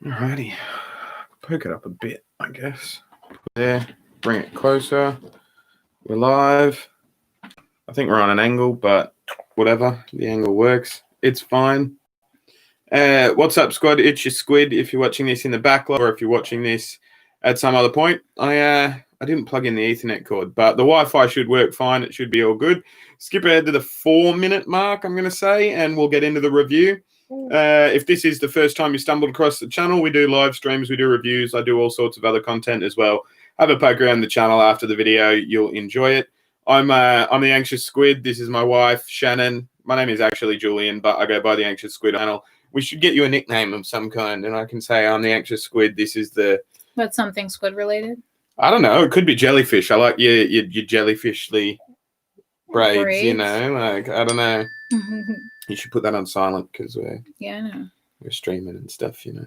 Alrighty. Poke it up a bit, I guess. There. Bring it closer. We're live. I think we're on an angle, but whatever. The angle works. It's fine. What's up, Squad? It's your Squid. If you're watching this in the backlog or if you're watching this at some other point, I didn't plug in the Ethernet cord, but the Wi-Fi should work fine. It should be all good. Skip ahead to the 4-minute mark, I'm going to say, and we'll get into the review. If this is the first time you stumbled across the channel, we do live streams, we do reviews, I do all sorts of other content as well. Have a poke around the channel after the video. You'll enjoy it. I'm the Anxious Squid. This is my wife, Shannon. My name is actually Julian, but I go by the Anxious Squid channel. We should get you a nickname of some kind, and I can say I'm the Anxious Squid. This is the... That's something squid related? I don't know. It could be jellyfish. I like your jellyfishly braids, you know? Like, I don't know. You should put that on silent because we're streaming and stuff, you know.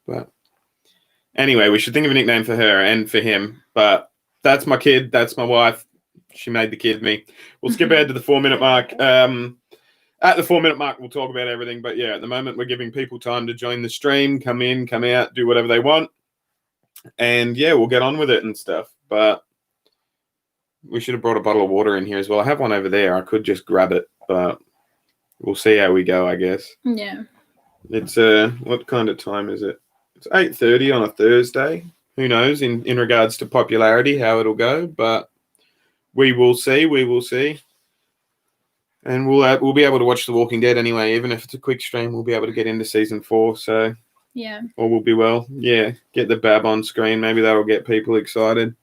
But anyway, we should think of a nickname for her and for him. But that's my kid. That's my wife. She made the kid me. We'll skip ahead to the 4-minute mark. At the 4-minute mark, we'll talk about everything. But yeah, at the moment, we're giving people time to join the stream, come in, come out, do whatever they want. And yeah, we'll get on with it and stuff. But we should have brought a bottle of water in here as well. I have one over there. I could just grab it, but we'll see how we go, I guess. Yeah. It's what kind of time is it? It's 8:30 on a Thursday. Who knows in regards to popularity how it'll go, but we will see. We will see. And we'll be able to watch The Walking Dead anyway, even if it's a quick stream. We'll be able to get into season 4. So yeah, or we'll be get the bab on screen. Maybe that'll get people excited.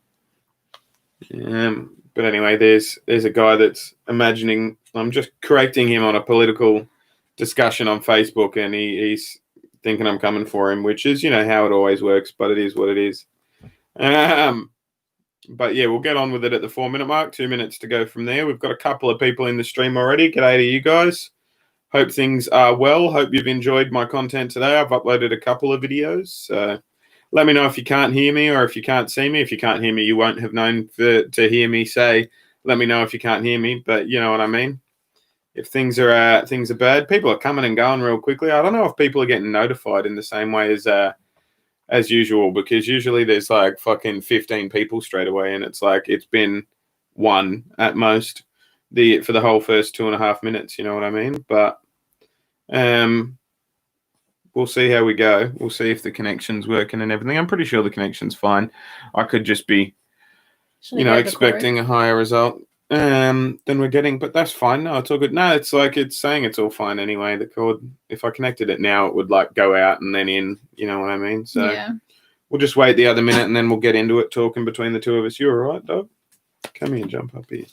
But anyway, there's a guy that's imagining. I'm just correcting him on a political discussion on Facebook, and he's thinking I'm coming for him, which is, you know, how it always works. But it is what it is. But yeah, we'll get on with it at the 4-minute mark. 2 minutes to go from there. We've got a couple of people in the stream already. G'day to you guys. Hope things are well. Hope you've enjoyed my content today. I've uploaded a couple of videos. Let me know if you can't hear me or if you can't see me. If you can't hear me, you won't have known to hear me say, let me know if you can't hear me. But you know what I mean? If things are bad, people are coming and going real quickly. I don't know if people are getting notified in the same way as usual, because usually there's like fucking 15 people straight away, and it's like it's been one at most for the whole first 2.5 minutes, you know what I mean? But we'll see how we go. We'll see if the connection's working and everything. I'm pretty sure the connection's fine. I could just be expecting a higher result than we're getting, but that's fine. No, it's all good. No, it's like it's saying it's all fine anyway. The cord, if I connected it now, it would like go out and then in, you know what I mean? So yeah. We'll just wait the other minute and then we'll get into it, talking between the two of us. You all right, dog? Come here and jump up here.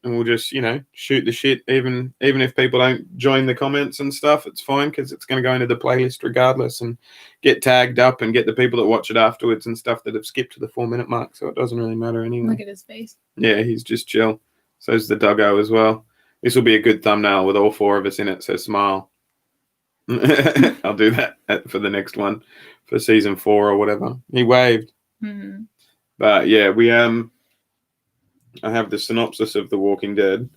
And we'll just, you know, shoot the shit. Even if people don't join the comments and stuff, it's fine, because it's going to go into the playlist regardless and get tagged up and get the people that watch it afterwards and stuff that have skipped to the 4-minute mark. So it doesn't really matter anyway. Look at his face. Yeah, he's just chill. So's the doggo as well. This will be a good thumbnail with all 4 of us in it. So smile. I'll do that for the next one for season 4 or whatever. He waved. Mm-hmm. But yeah, I have the synopsis of The Walking Dead.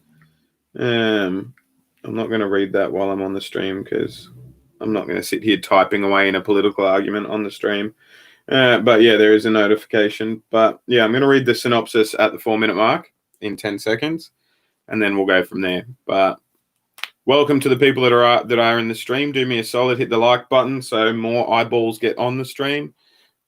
I'm not going to read that while I'm on the stream, because I'm not going to sit here typing away in a political argument on the stream. But yeah, there is a notification. But yeah, I'm going to read the synopsis at the 4-minute mark in 10 seconds, and then we'll go from there. But welcome to the people that are in the stream. Do me a solid, hit the like button so more eyeballs get on the stream.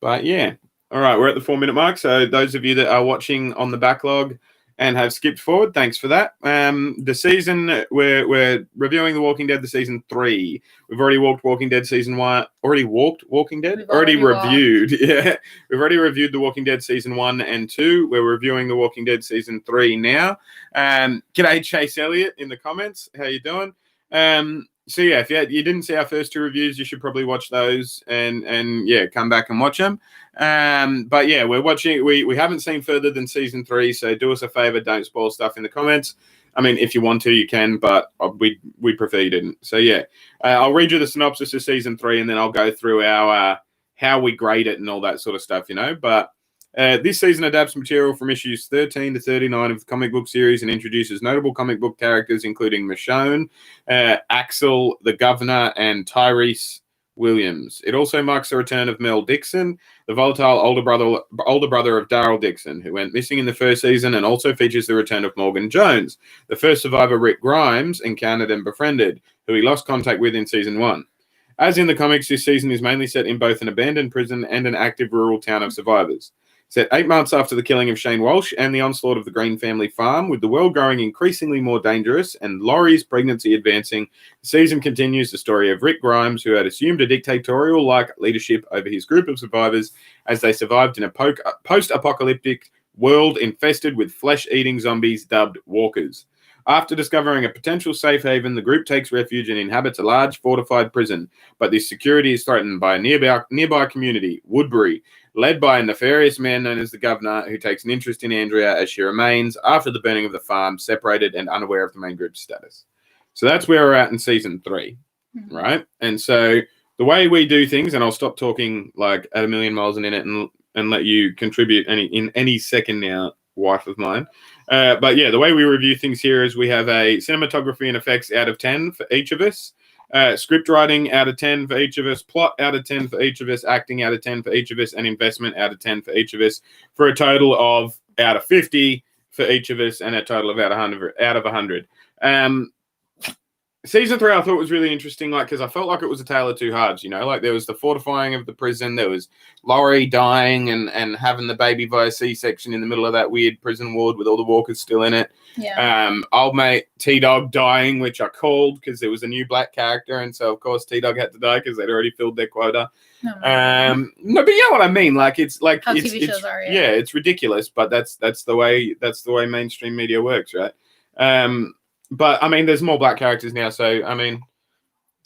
But yeah. All right, we're at the 4-minute mark. So those of you that are watching on the backlog and have skipped forward, thanks for that. The season, we're reviewing The Walking Dead, the season 3. We've already walked Walking Dead season 1. Already walked Walking Dead? Already reviewed. Yeah, we've already reviewed The Walking Dead season 1 and 2. We're reviewing The Walking Dead season 3 now. G'day, Chase Elliott in the comments. How you doing? So yeah, if you didn't see our first 2 reviews, you should probably watch those and yeah, come back and watch them. But yeah, we're watching. We haven't seen further than season 3, so do us a favor, don't spoil stuff in the comments. I mean, if you want to, you can, but we prefer you didn't. So yeah, I'll read you the synopsis of season 3, and then I'll go through our how we grade it and all that sort of stuff, you know. But this season adapts material from issues 13 to 39 of the comic book series and introduces notable comic book characters, including Michonne, Axel, the Governor, and Tyrese Williams. It also marks the return of Mel Dixon, the volatile older brother of Daryl Dixon, who went missing in the first season, and also features the return of Morgan Jones, the first survivor Rick Grimes encountered and befriended, who he lost contact with in season 1. As in the comics, this season is mainly set in both an abandoned prison and an active rural town of survivors. Set 8 months after the killing of Shane Walsh and the onslaught of the Green family farm, with the world growing increasingly more dangerous and Laurie's pregnancy advancing, the season continues the story of Rick Grimes, who had assumed a dictatorial-like leadership over his group of survivors as they survived in a post-apocalyptic world infested with flesh-eating zombies dubbed walkers. After discovering a potential safe haven, the group takes refuge and inhabits a large fortified prison, but this security is threatened by a nearby community, Woodbury, led by a nefarious man known as the Governor, who takes an interest in Andrea as she remains, after the burning of the farm, separated and unaware of the main group's status. So that's where we're at in season 3, right? And so the way we do things, and I'll stop talking like at a million miles an minute and let you contribute in any second now, wife of mine. But yeah, the way we review things here is we have a cinematography and effects out of 10 for each of us. Script writing out of 10 for each of us, plot out of 10 for each of us, acting out of 10 for each of us, and investment out of 10 for each of us, for a total of out of 50 for each of us, and a total of out of 100. Season 3 I thought was really interesting, like, because I felt like it was a tale of two halves, you know, like there was the fortifying of the prison, there was Laurie dying and having the baby via C-section in the middle of that weird prison ward with all the walkers still in it. Yeah. Old mate T-Dog dying, which I called because there was a new black character, and so of course T-Dog had to die because they'd already filled their quota. No, but you know what I mean, like it's like how it's, TV shows are. Yeah, it's ridiculous, but that's the way mainstream media works, right? But I mean, there's more black characters now, so I mean,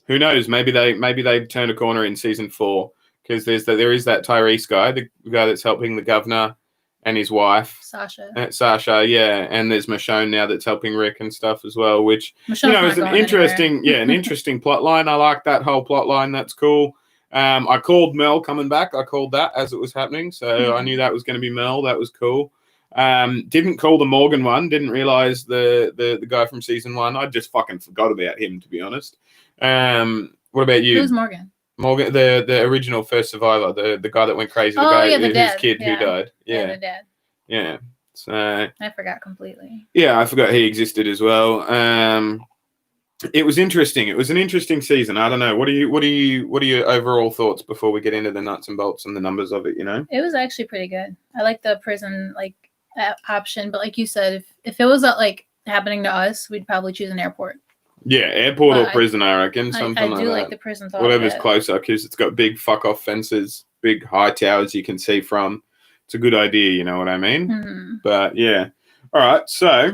who knows? Maybe they turn a corner in season 4, because there is that Tyrese guy, the guy that's helping the governor and his wife, Sasha, yeah, and there's Michonne now that's helping Rick and stuff as well, which Michonne's is an interesting, an interesting plot line. I like that whole plot line. That's cool. I called Mel coming back. I called that as it was happening, so I knew that was going to be Mel. That was cool. Didn't call the Morgan one. Didn't realize the guy from season 1. I just fucking forgot about him, to be honest. What about you? Who's Morgan? Morgan, the original first survivor, the guy that went crazy, his kid who died. Yeah, the dad. Yeah. So I forgot completely. Yeah, I forgot he existed as well. It was interesting. It was an interesting season. I don't know. What are your overall thoughts before we get into the nuts and bolts and the numbers of it? You know, it was actually pretty good. I like the prison option, but like you said, if it was like happening to us, we'd probably choose an airport. Yeah, airport or prison, I reckon. Something I like do that. like the prison thought. Whatever's closer, because it's got big fuck off fences, big high towers you can see from. It's a good idea, you know what I mean? Mm-hmm. But yeah. All right, so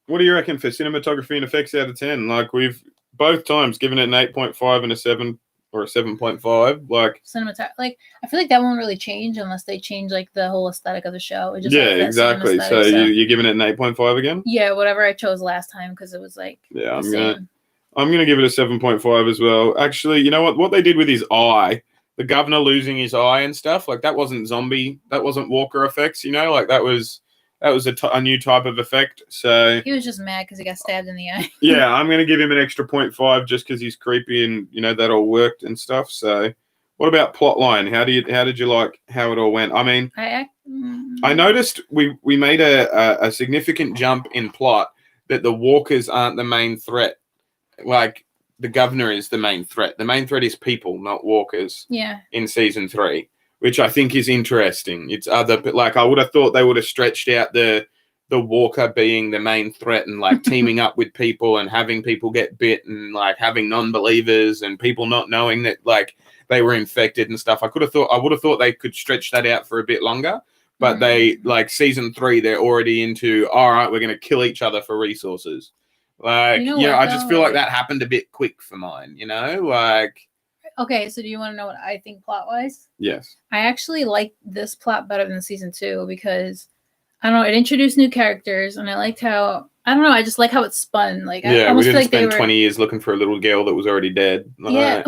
what do you reckon for cinematography and effects out of 10? Like, we've both times given it an 8.5 and a 7 or a 7.5. Like cinematography, I feel like that won't really change unless they change like the whole aesthetic of the show. It just exactly. So you're giving it an 8.5 again? Yeah, whatever I chose last time, because it was like I'm gonna give it a 7.5 as well. Actually, you know what they did with his eye, the governor losing his eye and stuff, like that wasn't Walker effects, you know, like that was a new type of effect. So he was just mad because he got stabbed in the eye. Yeah, I'm gonna give him an extra 0.5 just because he's creepy and you know that all worked and stuff. So what about plot line? How did you like how it all went? I mean, I noticed we made a significant jump in plot that the walkers aren't the main threat. Like the governor is the main threat. The main threat is people, not walkers. Yeah. In season 3, which I think is interesting. It's but like I would have thought they would have stretched out the walker being the main threat and like teaming up with people and having people get bit and like having non-believers and people not knowing that like they were infected and stuff. I would have thought they could stretch that out for a bit longer. But they like season 3, they're already into, all right, we're going to kill each other for resources. Like, I just feel like that happened a bit quick for mine, you know? Like, okay, so do you want to know what I think plot-wise? Yes. I actually like this plot better than season 2 because, I don't know, it introduced new characters, and I liked how, I don't know, I just like how it spun. Like, yeah, we didn't spend 20 years looking for a little girl that was already dead. Yeah,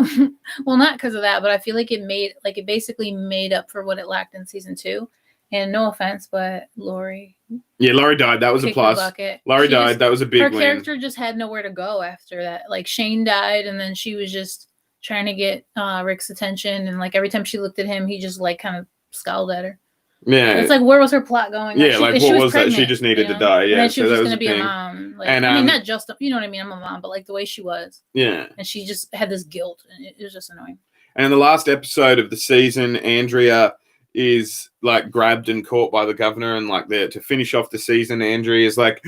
well, not because of that, but I feel like it basically made up for what it lacked in season 2. And no offense, but Laurie. Yeah, Laurie died. That was a plus. Laurie died. That was a big win. Her character just had nowhere to go after that. Like Shane died, and then she trying to get Rick's attention, and like every time she looked at him, he just like kind of scowled at her. Yeah. It's like, where was her plot going? Yeah, like she what was pregnant, that? She just needed to die. Yeah, and then she so was that just was going to the be a thing. mom. Like, And, I mean, not just, you know what I mean? I'm a mom, but like the way she was. Yeah. And she just had this guilt, and it was just annoying. And in the last episode of the season, Andrea is like grabbed and caught by the governor, and like there to finish off the season, Andrea is like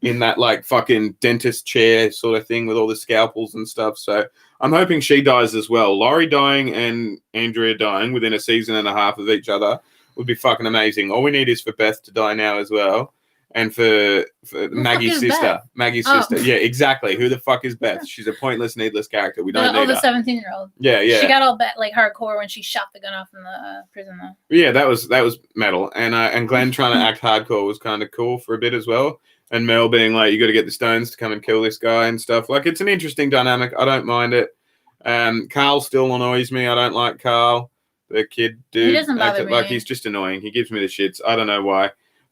in that like fucking dentist chair sort of thing with all the scalpels and stuff. So I'm hoping she dies as well. Laurie dying and Andrea dying within a season and a half of each other would be fucking amazing. All we need is for Beth to die now as well. And for Maggie's sister. Beth? Maggie's Oh. sister. Yeah, exactly. Who the fuck is Beth? She's a pointless, needless character. We don't need the her. 17-year-old. Yeah, yeah. She got all like hardcore when she shot the gun off in the prison, though. Yeah, that was metal. And Glenn trying to act hardcore was kind of cool for a bit as well. And Mel being like, you got to get the Stones to come and kill this guy and stuff. Like, it's an interesting dynamic. I don't mind it. Carl still annoys me. I don't like Carl. The kid dude. He doesn't bother me. Like, he's just annoying. He gives me the shits. I don't know why.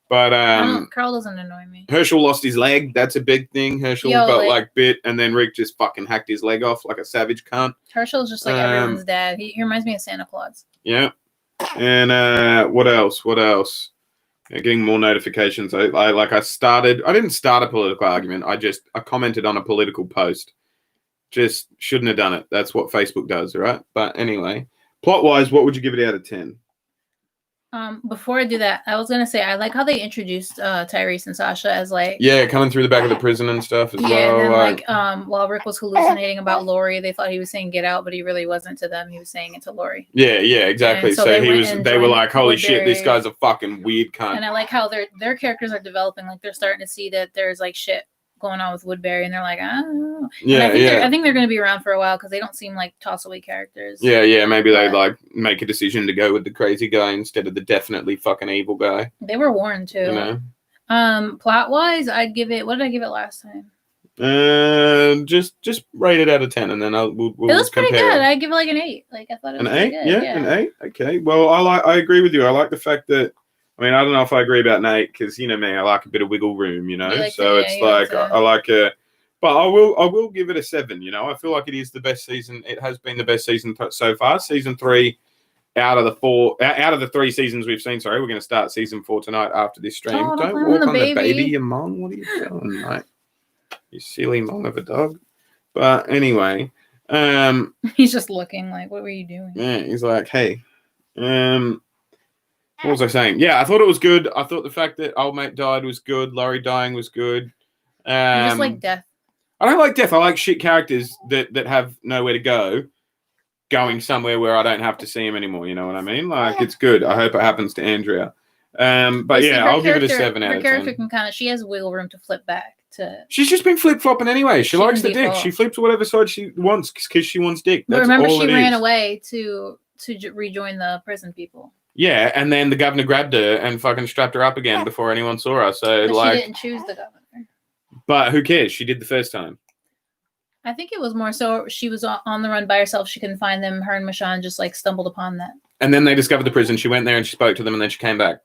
But Carl doesn't annoy me. Herschel lost his leg. That's a big thing. Herschel got like bit, and then Rick just fucking hacked his leg off like a savage cunt. Herschel's just like everyone's dad. He reminds me of Santa Claus. Yeah. And what else? Yeah, getting more notifications. I didn't start a political argument. I commented on a political post. Just shouldn't have done it. That's what Facebook does, right? But anyway, plot wise, what would you give it out of 10? Before I do that, I was gonna say I like how they introduced Tyrese and Sasha as like coming through the back of the prison and stuff as well. Yeah, and then while Rick was hallucinating about Lori, they thought he was saying "get out," but he really wasn't to them. He was saying it to Lori. Yeah, exactly. And So they were like, "Holy shit, this guy's a fucking weird cunt." And I like how their characters are developing. Like they're starting to see that there's like shit going on with Woodbury, and they're like, oh. Yeah, I think they're going to be around for a while because they don't seem like toss-away characters. Yeah. Maybe they like make a decision to go with the crazy guy instead of the definitely fucking evil guy. They were warned too. You know? Plot-wise, I'd give it. What did I give it last time? Just rate it out of 10, and then we'll it was pretty compare good. it. I'd give it like an 8. Like I thought it was an 8. Good. Yeah, an 8. Okay. Well, I agree with you. I like the fact that. I mean, I don't know if I agree about an 8 because you know me, I like a bit of wiggle room. You know, it's like I like a. But I will give it a 7. You know, I feel like it is the best season. It has been the best season so far. Season 3, out of the 3 seasons we've seen. Sorry, we're going to start season 4 tonight after this stream. Oh, don't walk on the baby, you mong. What are you doing, mate? You silly mong of a dog. But anyway, he's just looking like, what were you doing? Yeah, he's like, hey, what was I saying? Yeah, I thought it was good. I thought the fact that old mate died was good. Laurie dying was good. I just like death. I don't like death. I like shit characters that have nowhere to go, going somewhere where I don't have to see him anymore. You know what I mean? Like, it's good. I hope it happens to Andrea. But yeah, I'll give it a 7 out of 10. Her character can she has wiggle room to flip back to. She's just been flip-flopping anyway. She likes the dick. She flips whatever side she wants because she wants dick. That's remember, all she it ran is. away to rejoin the prison people. Yeah, and then the governor grabbed her and fucking strapped her up again before anyone saw her. So but she didn't choose the governor. But who cares? She did the first time. I think it was more so she was on the run by herself. She couldn't find them. Her and Michonne just like stumbled upon that. And then they discovered the prison. She went there and she spoke to them, and then she came back.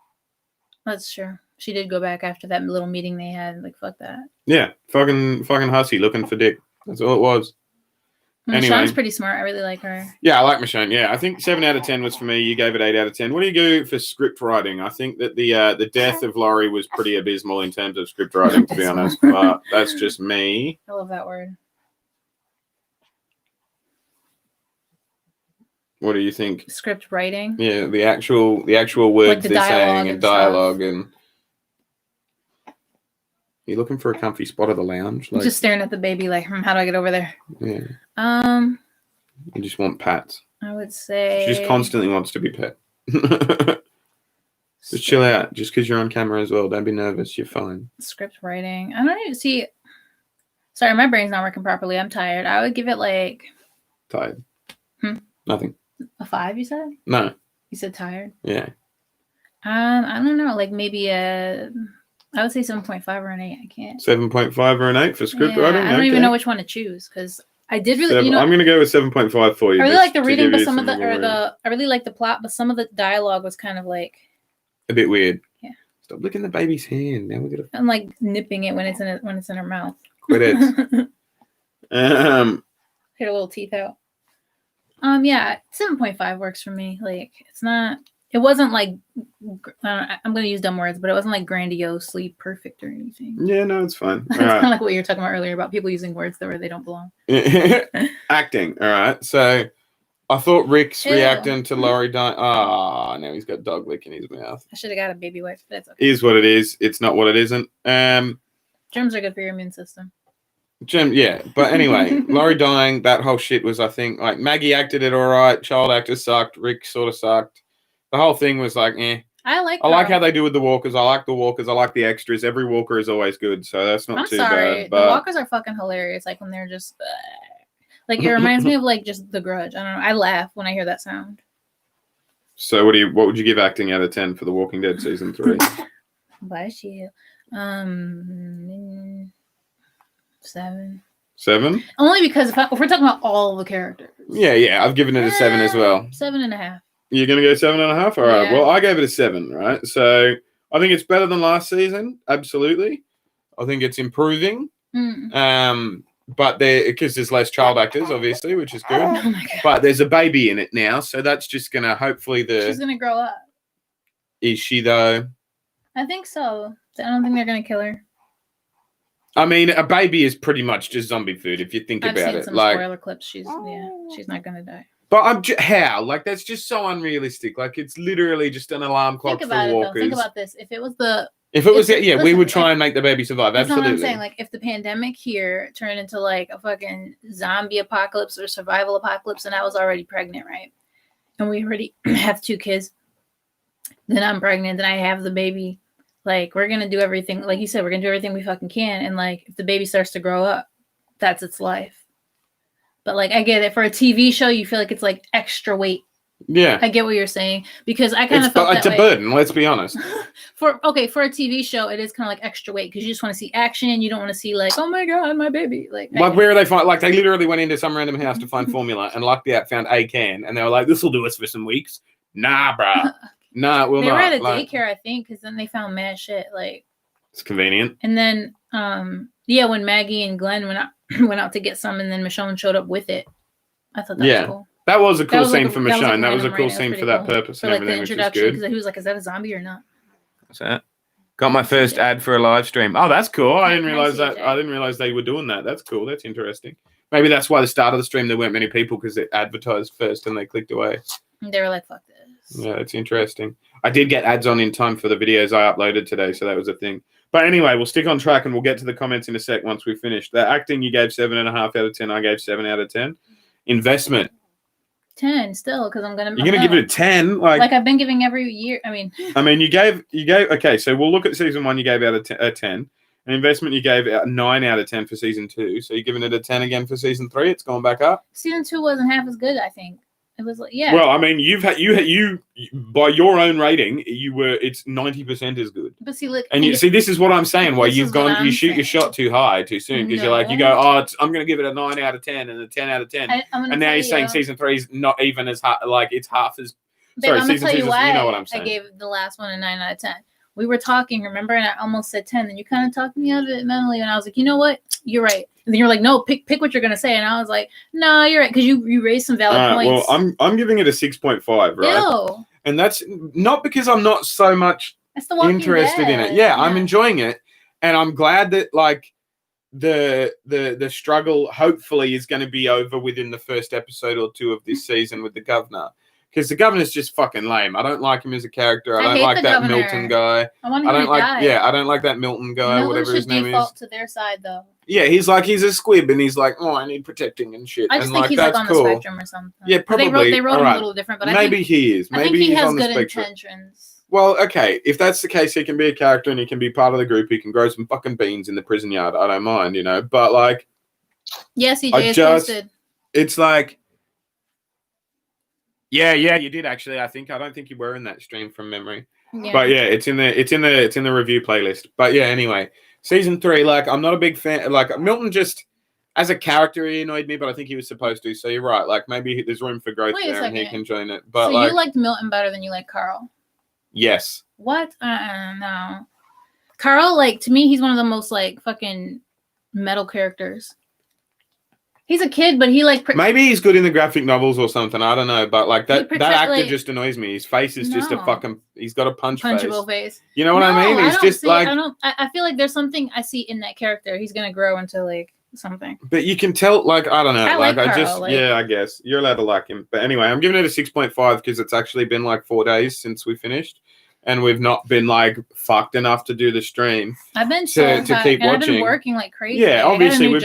That's true. She did go back after that little meeting they had. Like, fuck that. Yeah, fucking hussy looking for dick. That's all it was. Michonne's anyway, pretty smart. I really like her. Yeah, I like Michonne. Yeah, I think 7 out of 10 was for me. You gave it 8 out of 10. What do you do for script writing? I think that the death of Laurie was pretty abysmal in terms of script writing, to be honest. But that's just me. I love that word. What do you think? Script writing. Yeah, the actual words like they're saying and dialogue and. You looking for a comfy spot of the lounge? Like, just staring at the baby, like, how do I get over there? Yeah. You just want pats. I would say. She just constantly wants to be pet. Just chill out. Just because you're on camera as well. Don't be nervous. You're fine. Script writing. I don't even see. Sorry, my brain's not working properly. I'm tired. I would give it like. Tired. Nothing. A 5, you said? No. You said tired? Yeah. I don't know. Like maybe I would say 7.5 or an 8. I can't. 7.5 or an 8 for script writing? I don't even know which one to choose because I did really. I'm going to go with 7.5 for you. I really like the reading, but some of I really like the plot, but some of the dialogue was kind of like. A bit weird. Yeah. Stop licking the baby's hand. Now we're gonna. I'm like nipping it when it's in her mouth. Quit it. Get her little teeth out. Yeah, 7.5 works for me. Like, it's not. It wasn't like I'm going to use dumb words, but it wasn't like grandiosely perfect or anything. Yeah, no, it's fine. It's kind of like what you were talking about earlier about people using words that where they don't belong. Acting. All right. So I thought Rick's Ew. reacting to Laurie dying. Ah, now he's got dog lick in his mouth. I should have got a baby wipe, but that's okay. Is what it is. It's not what it isn't. Germs are good for your immune system. Yeah, but anyway, Laurie dying, that whole shit was, I think, like Maggie acted it all right. Child actors sucked. Rick sort of sucked. The whole thing was like, eh. I like how they do with the walkers. I like the walkers. I like the extras. Every walker is always good, so that's not too bad. But the walkers are fucking hilarious. Like when they're just like, it reminds me of like just The Grudge. I don't know. I laugh when I hear that sound. So what would you give acting out of 10 for The Walking Dead season 3? Bless you. 7. 7? Only because if we're talking about all the characters. Yeah, I've given it a 7 as well. 7.5. You're gonna go 7.5? All right. Yeah. Well, I gave it a 7. Right. So I think it's better than last season. Absolutely. I think it's improving. But because there's less child actors, obviously, which is good. Oh my God. But there's a baby in it now, so that's just gonna hopefully she's gonna grow up. Is she though? I think so. I don't think they're gonna kill her. I mean, a baby is pretty much just zombie food if you think I've about seen it. some Like, spoiler clips. She's not gonna die. But how? Like, that's just so unrealistic. Like, it's literally just an alarm clock for walkers. Think about this. If it was we would try and make the baby survive. That's Absolutely. what I'm saying. Like, if the pandemic here turned into like a fucking zombie apocalypse or survival apocalypse, and I was already pregnant, right? And we already have 2 kids. Then I'm pregnant. Then I have the baby. Like, we're gonna do everything. Like you said, we're gonna do everything we fucking can. And like, if the baby starts to grow up, that's its life. But like, I get it. For a TV show, you feel like it's like extra weight. Yeah, I get what you're saying, because I kind of felt it's a burden. Let's be honest. For a TV show, it is kind of like extra weight because you just want to see action. You don't want to see like, oh my God, my baby. Like where are they find? Like, they literally went into some random house to find formula and lucked out, found a can, and they were like, "This will do us for some weeks." Nah, bruh. Nah, we'll they not. were at a daycare, I think, because then they found mad shit. Like, it's convenient. And then, when Maggie and Glenn went out to get some, and then Michonne showed up with it. I thought that was cool. That was a cool scene for Michonne. That was a cool scene for that purpose. For like the introduction, because he was like, "Is that a zombie or not?" What's that? Got my first ad for a live stream. Oh, that's cool. I didn't realize that. I didn't realize they were doing that. That's cool. That's interesting. Maybe that's why the start of the stream there weren't many people, because they advertised first and they clicked away. And they were like, "Fuck this." Yeah, it's interesting. I did get ads on in time for the videos I uploaded today, so that was a thing. But anyway, we'll stick on track and we'll get to the comments in a sec once we finish. The acting, you gave 7.5 out of 10. I gave 7 out of 10. Investment. 10 still, because you're gonna give it a 10, like I've been giving every year. I mean, you gave okay. So we'll look at season 1. You gave out a 10. An investment, you gave out 9 out of 10 for season 2. So you're giving it a 10 again for season 3. It's gone back up. Season 2 wasn't half as good, I think. It was like, yeah. Well, I mean, you by your own rating, it's 90% as good. But see, look, and you see, this is what I'm saying. Why you shoot your shot too high too soon, because you go, I'm going to give it a 9 out of 10 and a 10 out of 10, and now you're saying season 3 is not even as high, like it's half as. Sorry, season 2. You know what I'm saying. I gave the last one a 9 out of 10. We were talking, remember, and I almost said 10. Then you kind of talked me out of it mentally, and I was like, you know what, you're right. And then you're like, no, pick what you're gonna say, and I was like, no, you're right, because you raised some valid points. Well, I'm giving it a 6.5, right? Ew. And that's not because I'm not so much interested in it. Yeah, I'm enjoying it, and I'm glad that like the struggle hopefully is going to be over within the first episode or 2 of this season with the governor. Because the governor's just fucking lame. I don't like him as a character. I don't like that governor. Milton guy. I don't like. Die. Yeah, I don't like that Milton guy. Whatever his name is. Default to their side though. Yeah, he's a squib, and he's like, oh, I need protecting and shit. I just think he's like on the spectrum or something. Yeah, probably. They wrote him a little different, but maybe he is. Maybe he he's has on the good spectrum. intentions. Well, okay. If that's the case, he can be a character and he can be part of the group. He can grow some fucking beans in the prison yard. I don't mind, But like, yes, CJ is posted. It's like. Yeah, you did actually. I don't think you were in that stream from memory. Yeah. But yeah, it's in the review playlist. But yeah, anyway, season 3, like I'm not a big fan. Like Milton just as a character, he annoyed me, but I think he was supposed to. So you're right. Like maybe there's room for growth there, and he can join it. But so you liked Milton better than you like Carl? Yes. What? No. Carl, like to me, he's one of the most like fucking metal characters. He's a kid, but he like maybe he's good in the graphic novels or something. I don't know, but like that actor like, just annoys me. His face is just a fucking. He's got a punchable face. You know what I mean? He's just like. I feel like there's something I see in that character. He's gonna grow into like something. But you can tell, like, I don't know, I just yeah, I guess you're allowed to like him. But anyway, I'm giving it a 6.5 because it's actually been like 4 days since we finished. And we've not been like fucked enough to do the stream. I've been to keep watching. I've been working like crazy. Yeah, obviously we've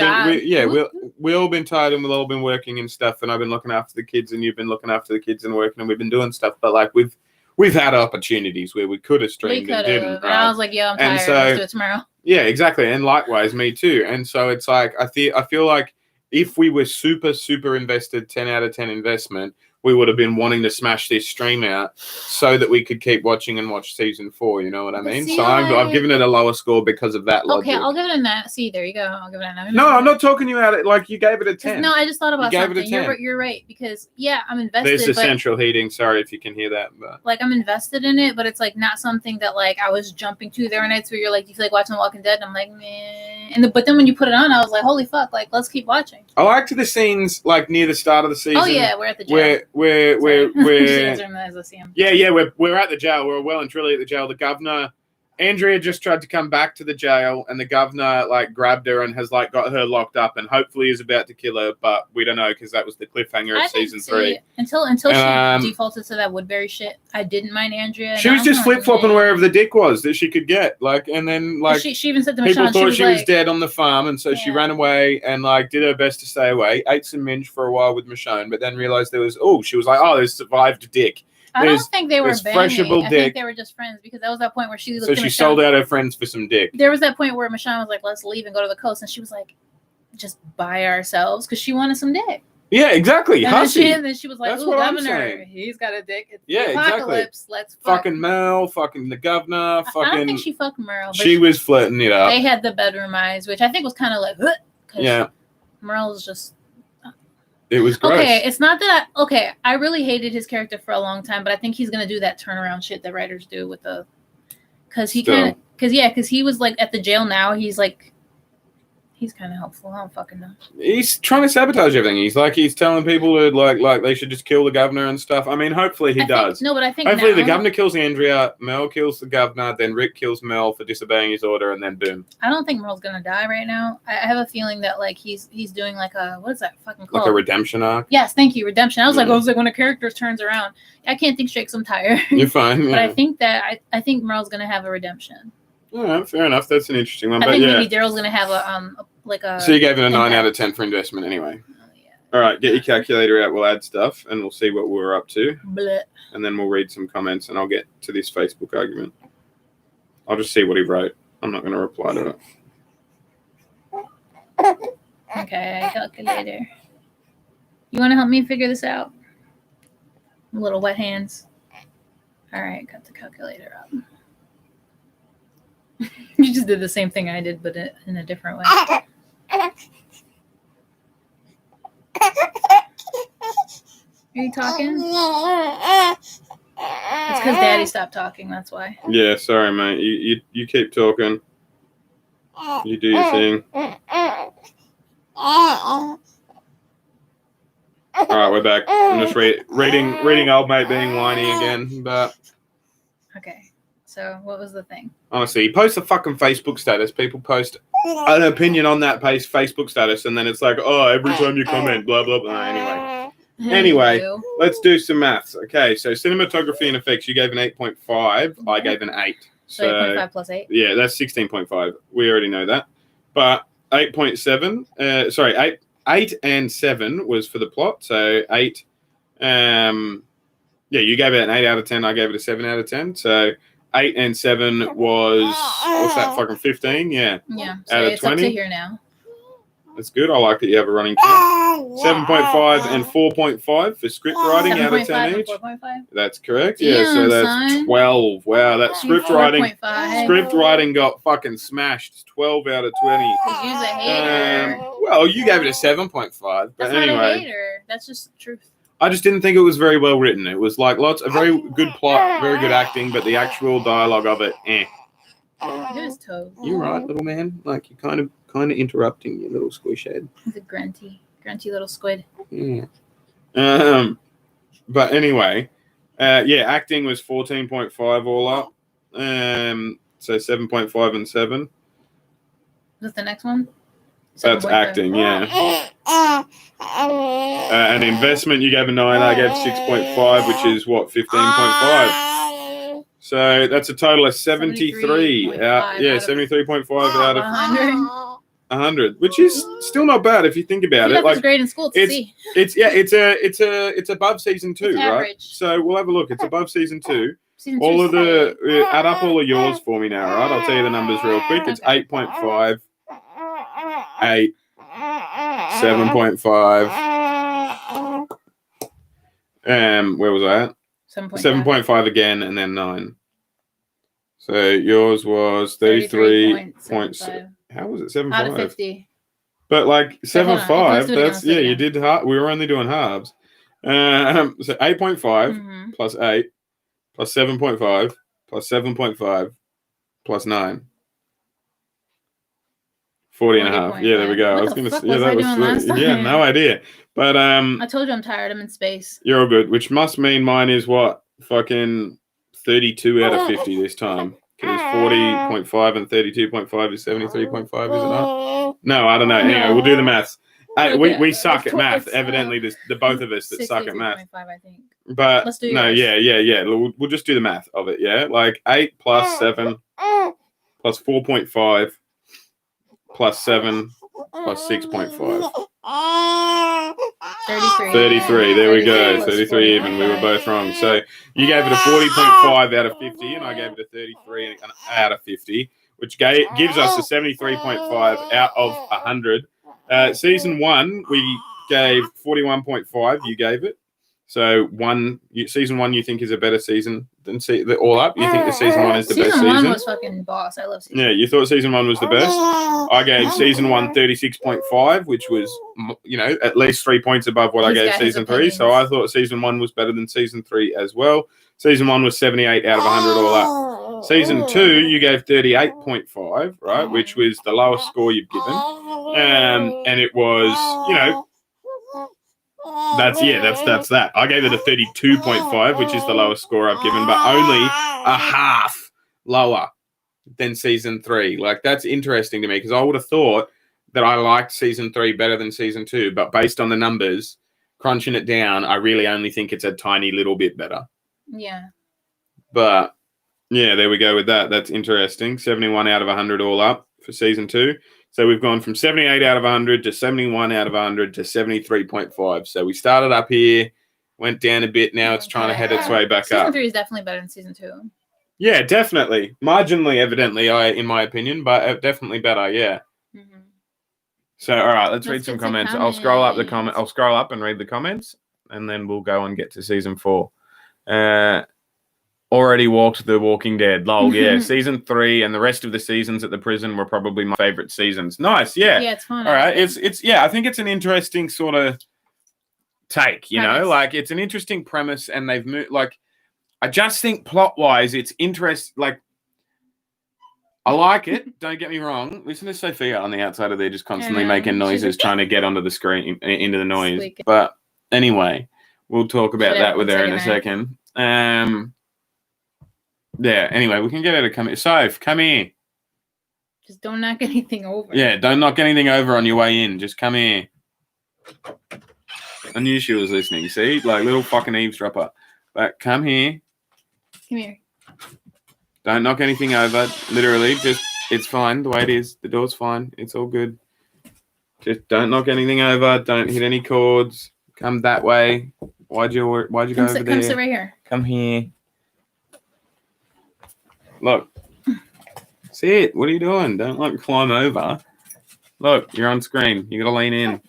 all been tired and we've all been working and stuff. And I've been looking after the kids, and you've been looking after the kids and working, and we've been doing stuff. But like we've had opportunities where we could have streamed and didn't. Right? And I was like, yeah, I'm tired. Let's do it tomorrow. Yeah, exactly, and likewise me too. And so it's like I feel like if we were super invested, 10 out of 10 investment, we would have been wanting to smash this stream out so that we could keep watching and watch season 4. You know what I mean? So I've given it a lower score because of that logic. Okay, I'll give it a 9. See, there you go. I'll give it a 9. No, I'm not talking you out. Like you gave it a 10. No, I just thought about something. It a 10. You're right because I'm invested. There's the central heating. Sorry if you can hear that, but like I'm invested in it, but it's like not something that like I was jumping to. There were nights where you're like, you feel like watching Walking Dead, and I'm like, man. But then when you put it on, I was like, holy fuck! Like let's keep watching. I liked the scenes like near the start of the season. Oh yeah, we're at the jail. We're yeah, we're at the jail. We're well and truly at the jail. The governor, Andrea, just tried to come back to the jail, and the governor like grabbed her and has like got her locked up, and hopefully is about to kill her, but we don't know because that was the cliffhanger of season 3. Until she defaulted to that Woodbury shit, I didn't mind Andrea. She was just flip flopping wherever the dick was that she could get, like, and then like she even said to people Michonne, thought she was dead on the farm, and so she ran away and like did her best to stay away. Ate some minge for a while with Michonne, but then realized she was like, oh, there's survived dick. I don't think they were banging. I dick. think they were just friends because that was that point where she looked at Michonne. Sold out her friends for some dick. There was that point where Michonne was like, let's leave and go to the coast. And she was like, just by ourselves because she wanted some dick. Yeah, exactly. And then she was like, ooh, governor, he's got a dick. It's the apocalypse. Exactly. Let's fuck. Fucking Mel, fucking the governor, fucking... I don't think she fucked Merle. She was flirting it up. They had the bedroom eyes, which I think was kind of like, yeah. Merle's just... It was gross. Okay, it's not that I really hated his character for a long time, but I think he's gonna do that turnaround shit that writers do with the, because he was like at the jail now. He's like, he's kind of helpful. I don't fucking know. He's trying to sabotage everything. He's telling people to like they should just kill the governor and stuff. I mean, hopefully he does. But I think hopefully the governor kills Andrea, Mel kills the governor, then Rick kills Mel for disobeying his order, and then boom. I don't think Merle's gonna die right now. I have a feeling that like he's doing like a, what is that fucking called? Like a redemption arc. Yes, thank you, redemption. I was like when a character turns around. I can't think straight 'cause I'm tired. You're fine. Yeah. But I think that I think Merle's gonna have a redemption. All right, fair enough. That's an interesting one. I think maybe Daryl's gonna have So you gave it a 9 out of 10 for investment anyway. Oh, yeah. All right, get your calculator out. We'll add stuff and we'll see what we're up to. Blech. And then we'll read some comments and I'll get to this Facebook argument. I'll just see what he wrote. I'm not going to reply to it. Okay, calculator. You want to help me figure this out? Little wet hands. All right, got the calculator up. You just did the same thing I did, but in a different way. Are you talking? It's because Daddy stopped talking, that's why. Yeah, sorry, mate. You keep talking. You do your thing. All right, we're back. I'm just reading old mate being whiny again, but... Okay. So what was the thing? Honestly, he posts a fucking Facebook status. People post an opinion on that Facebook status, and then it's like, oh, every time you comment, blah, blah, blah. Anyway, let's do some maths. Okay, so cinematography and effects, you gave an 8.5. I gave an 8. So 8.5 plus 8? Yeah, that's 16.5. We already know that. But 8.7, 8 and 7 was for the plot. So 8, yeah, you gave it an 8 out of 10. I gave it a 7 out of 10. So 8 and 7 was, what's that, fucking 15? Yeah. Yeah. So out of it's 20. Up to here now. That's good. I like that you have a running count. 7.5 and 4.5 for script writing out of 10 each. 4.5? That's correct. Yeah, so that's 12. Wow, that script writing got fucking smashed. It's 12 out of 20. Because you're a hater. Well, you gave it a 7.5. But that's anyway. Not a hater. That's just the truth. I just didn't think it was very well written. It was like a very good plot, very good acting, but the actual dialogue of it, It was toad. You're right, little man. Like you're kind of interrupting your little squish head. He's a grunty. Grunty little squid. Yeah. But anyway, acting was 14.5 all up. So 7.5 and 7. Was that the next one? That's 7.5. acting, yeah. And investment, you gave a 9. I gave 6.5, which is what, 15.5. So that's a total of 73. 73.5 out of 100, which is still not bad if you think about it. Like, great in school to see. It's above season 2, right? Average. So we'll have a look. It's above season 2. Season All 2 of the add up all of yours for me now, right? I'll tell you the numbers real quick. It's 8.5, 8, 7.5. Where was I at? 7.5 again, and then 9. So yours was 33.7. How was it 7.5? Out of 50. But like 7.5, that's you did half. We were only doing halves. So 8.5 plus 8 plus 7.5 plus 7.5 plus 9. 40 and a half. Yeah, there we go. I was going to say, that was no idea. But I told you I'm tired. I'm in space. You're all good, which must mean mine is what? Fucking 32 out of 50 this time. Because 40.5 and 32.5 is 73.5, is it not? No, I don't know. Anyway, we'll do the maths. We suck at math. Evidently, the both of us that suck at math. I think. But let's do no, yours. yeah. We'll just do the math of it, yeah? Like 8 plus 7 plus 4.5 plus 7 plus 6.5. 33. There we go. 33 even. We were both wrong. So you gave it a 40.5 out of 50, and I gave it a 33 out of 50, which gives us a 73.5 out of 100. Season 1, we gave 41.5. You gave it. So season 1 you think is a better season than all up? You think the season 1 is the best season? Season 1 was fucking boss. I love season 1. Yeah, you thought season 1 was the best? I gave season 1 36.5, which was, at least 3 points above what I gave season 3. So I thought season 1 was better than season 3 as well. Season 1 was 78 out of 100 all up. Season 2, you gave 38.5, right, which was the lowest score you've given. And it was, that's that. I gave it a 32.5, which is the lowest score I've given, but only a half lower than season 3. Like, that's interesting to me because I would have thought that I liked season 3 better than season 2, but based on the numbers, crunching it down, I really only think it's a tiny little bit better. Yeah. But yeah, there we go with that. That's interesting. 71 out of 100 all up for season 2. So we've gone from 78 out of 100 to 71 out of 100 to 73.5. So we started up here, went down a bit. Now it's trying to head its way back up. Season 3 is definitely better than season 2. Yeah, definitely. Marginally, evidently, in my opinion, but definitely better, yeah. Mm-hmm. So, all right, let's read some comments. I'll scroll up I'll scroll up and read the comments, and then we'll go and get to season 4. Already walked The Walking Dead. Lol, yeah. Season 3 and the rest of the seasons at the prison were probably my favorite seasons. Nice, yeah. Yeah, it's fun. All right, it's I think it's an interesting sort of take, like it's an interesting premise, and they've moved. Like, I just think plot-wise, it's I like it. Don't get me wrong. Listen to Sophia on the outside of there, just constantly making noises, trying to get onto the screen, into the noise. Squeaking. But anyway, we'll talk about that with her in a second. Yeah, anyway, we can get her to come here. Soph, come here. Just don't knock anything over. Yeah, don't knock anything over on your way in. Just come here. I knew she was listening, see? Like, little fucking eavesdropper. But come here. Come here. Don't knock anything over. Literally, it's fine the way it is. The door's fine. It's all good. Just don't knock anything over. Don't hit any cords. Come that way. Why'd you go over there? Come sit right here. Come here. Look. Sit. What are you doing? Don't climb over. Look, you're on screen. You gotta lean in.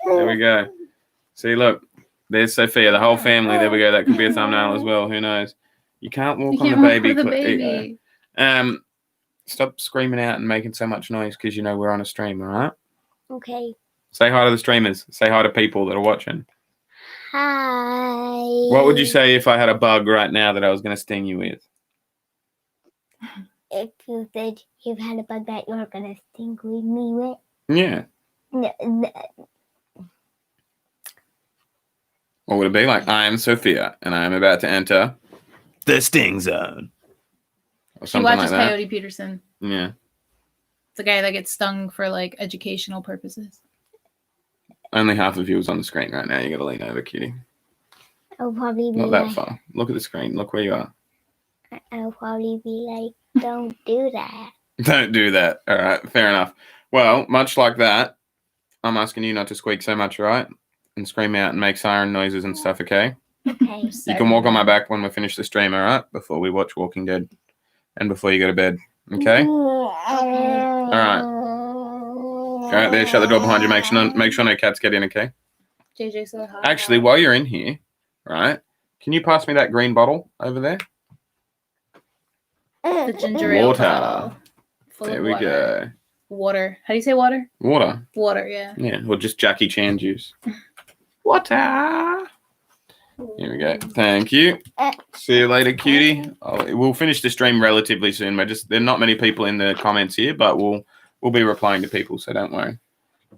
There we go. See, look. There's Sophia, the whole family. There we go. That could be a thumbnail as well. Who knows? You can't walk on the baby. Stop screaming out and making so much noise because we're on a stream, all right? Okay. Say hi to the streamers. Say hi to people that are watching. Hi. What would you say if I had a bug right now that I was going to sting you with? If you said you've had a bug that you're going to sting with me with? Yeah. No. What would it be? Like, I am Sophia, and I am about to enter the sting zone. Or She something watches like that. Coyote Peterson. Yeah. The guy that gets stung for like educational purposes. Only half of you is on the screen right now. You got to lean over, cutie. I'll probably be Not that like, far. Look at the screen. Look where you are. I'll probably be like, don't do that. Don't do that. All right. Fair enough. Well, much like that, I'm asking you not to squeak so much, all right? And scream out and make siren noises and stuff, okay? Okay. You can walk on my back when we finish the stream, all right? Before we watch Walking Dead. And before you go to bed. Okay? All right. All right, there. Shut the door behind you. Make sure no cats get in, okay? JJ said hi. Actually, while you're in here, right, can you pass me that green bottle over there? The ginger ale Water. bottle. Full There of we water. go. Water. How do you say water? Water. Water, yeah. Yeah, or just Jackie Chan juice. Water. Here we go. Thank you. See you later, cutie. We'll finish the stream relatively soon. There are not many people in the comments here, but we'll be replying to people, so don't worry.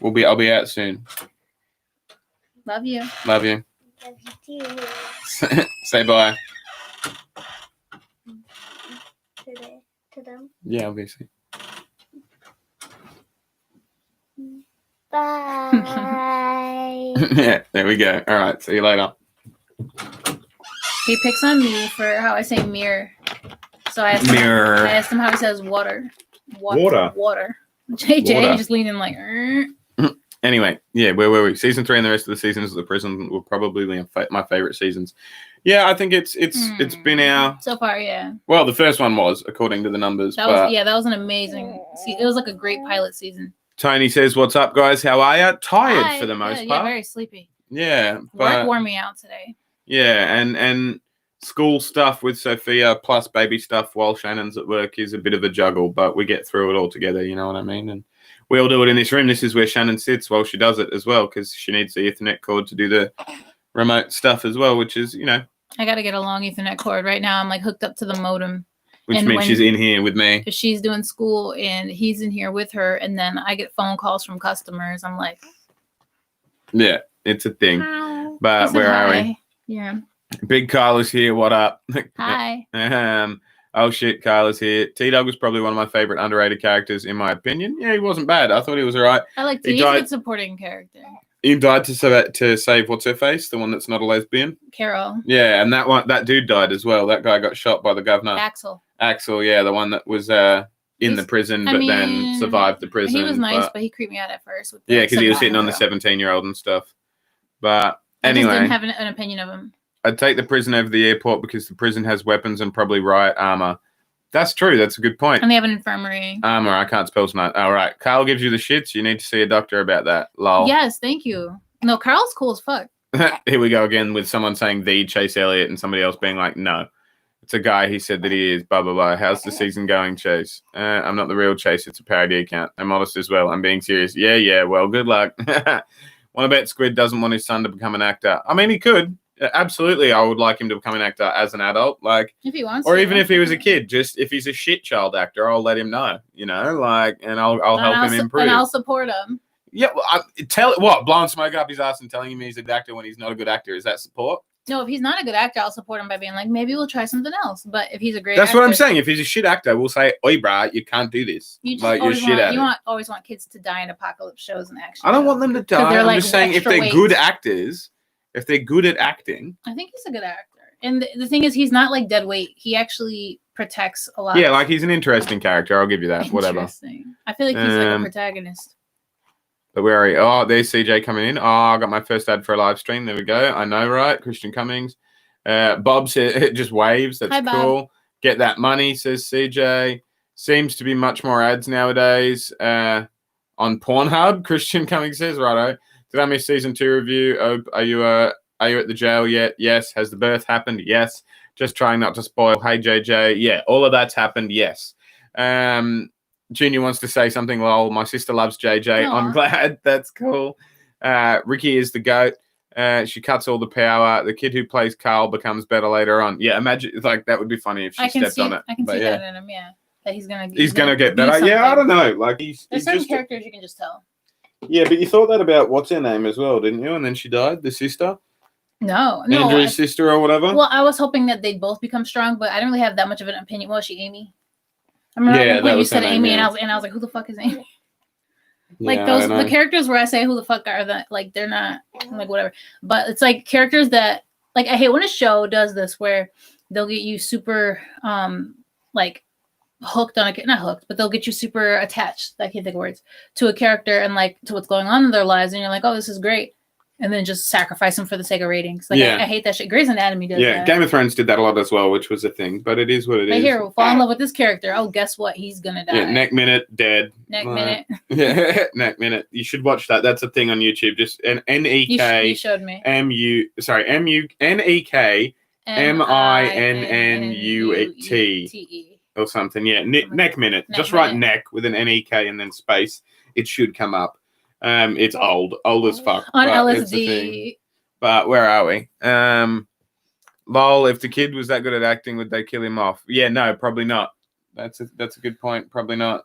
I'll be out soon. Love you. Love you. Love you too. Say bye. To them. Yeah, obviously. Bye. Yeah, there we go. All right, see you later. He picks on me for how I say mirror. So I asked him how he says water. Water. Water. JJ Water. just leaning like, Anyway, yeah, where were we? Season 3 and the rest of the seasons of the prison were probably my favorite seasons. Yeah, I think it's been our so far, yeah. Well, the first one was according to the numbers. That was an amazing. It was like a great pilot season. Tony says, "What's up, guys? How are you? Tired Hi. for the most Yeah, part. very sleepy. Yeah, Work wore me out today. Yeah, and school stuff with Sophia plus baby stuff while Shannon's at work is a bit of a juggle, but we get through it all together. You know what I mean? And we all do it in this room. This is where Shannon sits while she does it as well, because she needs the Ethernet cord to do the remote stuff as well, which is, I got to get a long Ethernet cord. Right now, I'm like hooked up to the modem. Which means she's in here with me. She's doing school and he's in here with her. And then I get phone calls from customers. I'm like, yeah, it's a thing. Hi. But where are we? Yeah. Big Carla's here. What up? Hi. Oh shit, Carla's here. T-Dog was probably one of my favorite underrated characters in my opinion. Yeah, he wasn't bad. I thought he was all right. I like he's a good supporting character. He died to save what's her face, the one that's not a lesbian. Carol. Yeah, and that dude died as well. That guy got shot by the governor. Axel, yeah, the one that was in the prison, but then survived the prison. He was nice, but he creeped me out at first. Yeah, because he was hitting on the 17-year-old and stuff. But anyway, I just didn't have an opinion of him. I'd take the prison over the airport because the prison has weapons and probably riot armor. That's true. That's a good point. And they have an infirmary. Armor. I can't spell tonight. All right. Carl gives you the shits. You need to see a doctor about that. Lol. Yes, thank you. No, Carl's cool as fuck. Here we go again with someone saying the Chase Elliott and somebody else being like, no. It's a guy. He said that he is. Blah, blah, blah. How's the season going, Chase? I'm not the real Chase. It's a parody account. I'm honest as well. I'm being serious. Yeah. Well, good luck. Want to bet Squid doesn't want his son to become an actor? I mean, he could. Absolutely, I would like him to become an actor as an adult, like if he wants, or even if he was a kid. Just if he's a shit child actor, I'll let him know, and I'll help him improve. And I'll support him. Yeah, blowing smoke up his ass and telling him he's a good actor when he's not a good actor. Is that support? No, if he's not a good actor, I'll support him by being like, maybe we'll try something else. But if he's a great That's actor, what I'm saying. If he's a shit actor, we'll say, oi, brah, you can't do this. You're shit at it. Always want kids to die in apocalypse shows and action. I don't want them to die. I'm just saying if they're good actors. If they're good at acting. I think he's a good actor. And the thing is, he's not like dead weight. He actually protects a lot. Yeah, like he's an interesting character. I'll give you that. Whatever. I feel like he's like a protagonist. But where are you? Oh, there's CJ coming in. Oh, I got my first ad for a live stream. There we go. I know, right? Christian Cummings. Bob said, just waves. That's Hi, cool. Bob. Get that money, says CJ. Seems to be much more ads nowadays on Pornhub. Christian Cummings says, righto. Did I miss season 2 review? Oh, are you at the jail yet? Yes. Has the birth happened? Yes. Just trying not to spoil. Hey, JJ. Yeah, all of that's happened. Yes. Junior wants to say something. Lol. My sister loves JJ. Aww. I'm glad. That's cool. Ricky is the GOAT. She cuts all the power. The kid who plays Carl becomes better later on. Yeah, imagine like that would be funny if she stepped on it. I can see that in him. Yeah, that he's gonna get better. Yeah, I don't know. Like there's certain characters you can just tell. Yeah, but you thought that about what's her name as well, didn't you? And then she died, the sister. No. Andrew's sister or whatever. Well, I was hoping that they'd both become strong, but I don't really have that much of an opinion. Was she Amy? I remember Yeah, that when you was her said name, Amy, yeah. and I was like, who the fuck is Amy? Yeah, Like I those don't know. the characters where I say who the fuck are that, like they're not, I'm like whatever. But it's like characters that, like, I hate when a show does this where they'll get you super like hooked on a, not hooked, but they'll get you super attached, I can't think of words, to a character and like to what's going on in their lives, and you're like, oh, this is great, and then just sacrifice them for the sake of ratings. Like, Yeah. I hate that shit. Grey's Anatomy does Yeah, that. Game of Thrones did that a lot as well, which was a thing, but it is what it Like, is. here, we'll fall in love with this character. Oh, guess what? He's gonna die. Yeah, neck minute, dead. Neck Like, minute. Yeah, neck minute. You should watch that. That's a thing on YouTube. Just an N-E-K. You showed me. N-E-K M-I-N-N-U-T or something. Yeah, neck minute. Just write neck with an N-E-K and then space. It should come up. It's old as fuck. On but it's a thing. LSD. But where are we? Lol, if the kid was that good at acting, would they kill him off? Yeah, no, probably not. That's a good point. Probably not.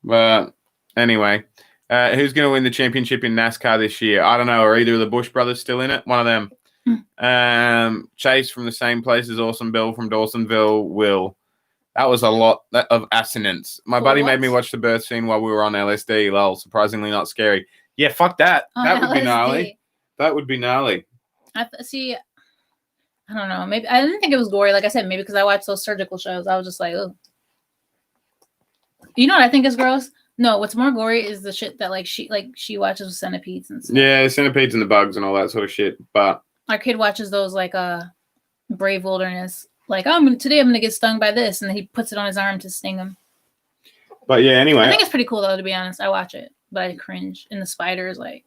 But anyway, who's going to win the championship in NASCAR this year? I don't know. Are either of the Bush brothers still in it? One of them. Chase from the same place as Awesome Bill from Dawsonville will. That was a lot of assonance. My buddy made me watch the birth scene while we were on LSD. Lol, surprisingly not scary. Yeah, fuck that. That would be gnarly. That would be gnarly. See, I don't know. Maybe I didn't think it was gory. Like I said, maybe because I watched those surgical shows. I was just like, oh. You know what I think is gross? No, what's more gory is the shit that she watches with centipedes and stuff. Yeah, centipedes and the bugs and all that sort of shit. But our kid watches those like Brave Wilderness. Like, oh, today I'm gonna get stung by this, and then he puts it on his arm to sting him. But yeah, anyway. I think it's pretty cool though, to be honest. I watch it, but I cringe. And the spiders, like,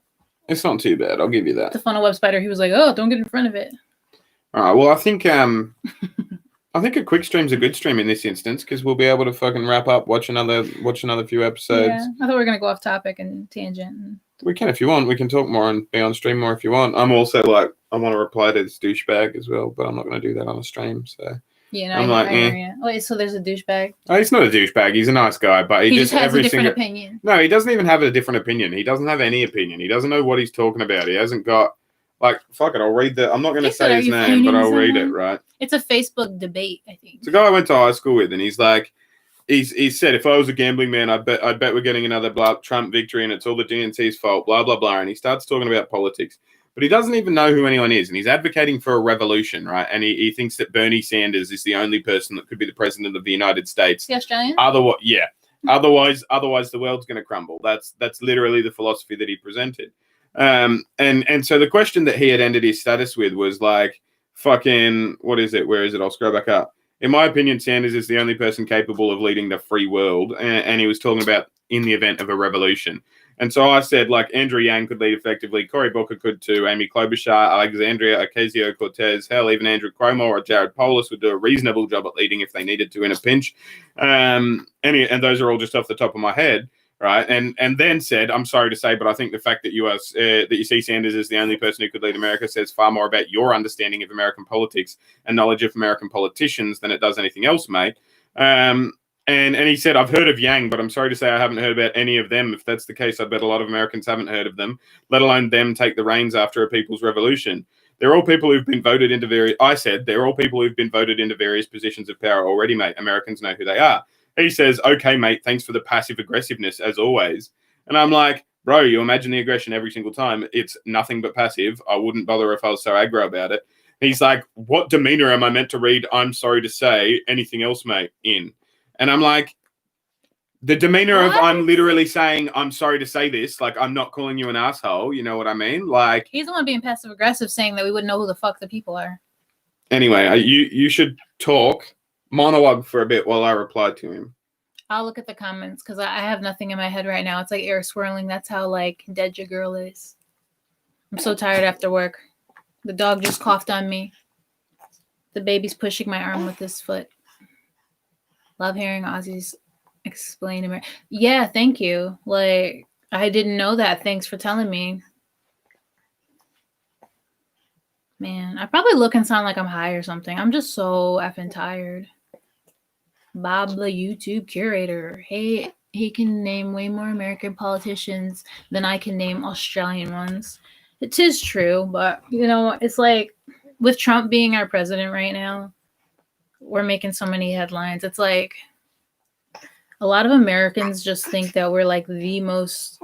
it's not too bad. I'll give you that. The funnel web spider. He was like, "Oh, don't get in front of it." All right. Well, I think a quick stream's a good stream in this instance because we'll be able to fucking wrap up, watch another few episodes. Yeah, I thought we were gonna go off topic and tangent. We can if you want. We can talk more and be on stream more if you want. I'm also like, I want to reply to this douchebag as well, but I'm not going to do that on a stream. So yeah, I'm like, eh. Wait, so there's a douchebag? Oh, he's not a douchebag. He's a nice guy, but he just has a different opinion. No, he doesn't even have a different opinion. He doesn't have any opinion. He doesn't know what he's talking about. He hasn't got like, fuck it. I'll read the. I'm not going to say his name, but I'll read it. Right. It's a Facebook debate, I think. It's a guy I went to high school with, and he's like. He said, if I was a gambling man, I'd bet we're getting another Trump victory and it's all the DNC's fault, blah, blah, blah. And he starts talking about politics. But he doesn't even know who anyone is. And he's advocating for a revolution, right? And he thinks that Bernie Sanders is the only person that could be the president of the United States. The Australian? Otherwise, the world's going to crumble. That's literally the philosophy that he presented. And so the question that he had ended his status with was like, fucking, what is it? Where is it? I'll scroll back up. In my opinion, Sanders is the only person capable of leading the free world. And he was talking about in the event of a revolution. And so I said, like, Andrew Yang could lead effectively. Cory Booker could too. Amy Klobuchar, Alexandria Ocasio-Cortez, hell, even Andrew Cuomo or Jared Polis would do a reasonable job at leading if they needed to in a pinch. And those are all just off the top of my head. Right. And then said, I'm sorry to say, but I think the fact that you see Sanders as the only person who could lead America says far more about your understanding of American politics and knowledge of American politicians than it does anything else, mate. And he said, I've heard of Yang, but I'm sorry to say I haven't heard about any of them. If that's the case, I bet a lot of Americans haven't heard of them, let alone them take the reins after a people's revolution. They're all people who've been voted into they're all people who've been voted into various positions of power already, mate. Americans know who they are. He says, okay, mate, thanks for the passive aggressiveness as always. And I'm like, bro, you imagine the aggression every single time. It's nothing but passive. I wouldn't bother if I was so aggro about it. He's like, what demeanor am I meant to read? I'm sorry to say anything else, mate, in. And I'm like, the demeanor of I'm literally saying, I'm sorry to say this. Like, I'm not calling you an asshole. You know what I mean? Like, he's the one being passive aggressive saying that we wouldn't know who the fuck the people are. Anyway, you should talk. Monologue for a bit while I replied to him. I'll look at the comments because I have nothing in my head right now. It's like air swirling. That's how like dead your girl is. I'm so tired after work. The dog just coughed on me. The baby's pushing my arm with his foot. Love hearing Aussies explain America. Yeah, thank you. Like, I didn't know that. Thanks for telling me. Man, I probably look and sound like I'm high or something. I'm just so effing tired. Bob the YouTube curator. Hey, he can name way more American politicians than I can name Australian ones. It is true, but you know, it's like with Trump being our president right now, we're making so many headlines. It's like a lot of Americans just think that we're like the most,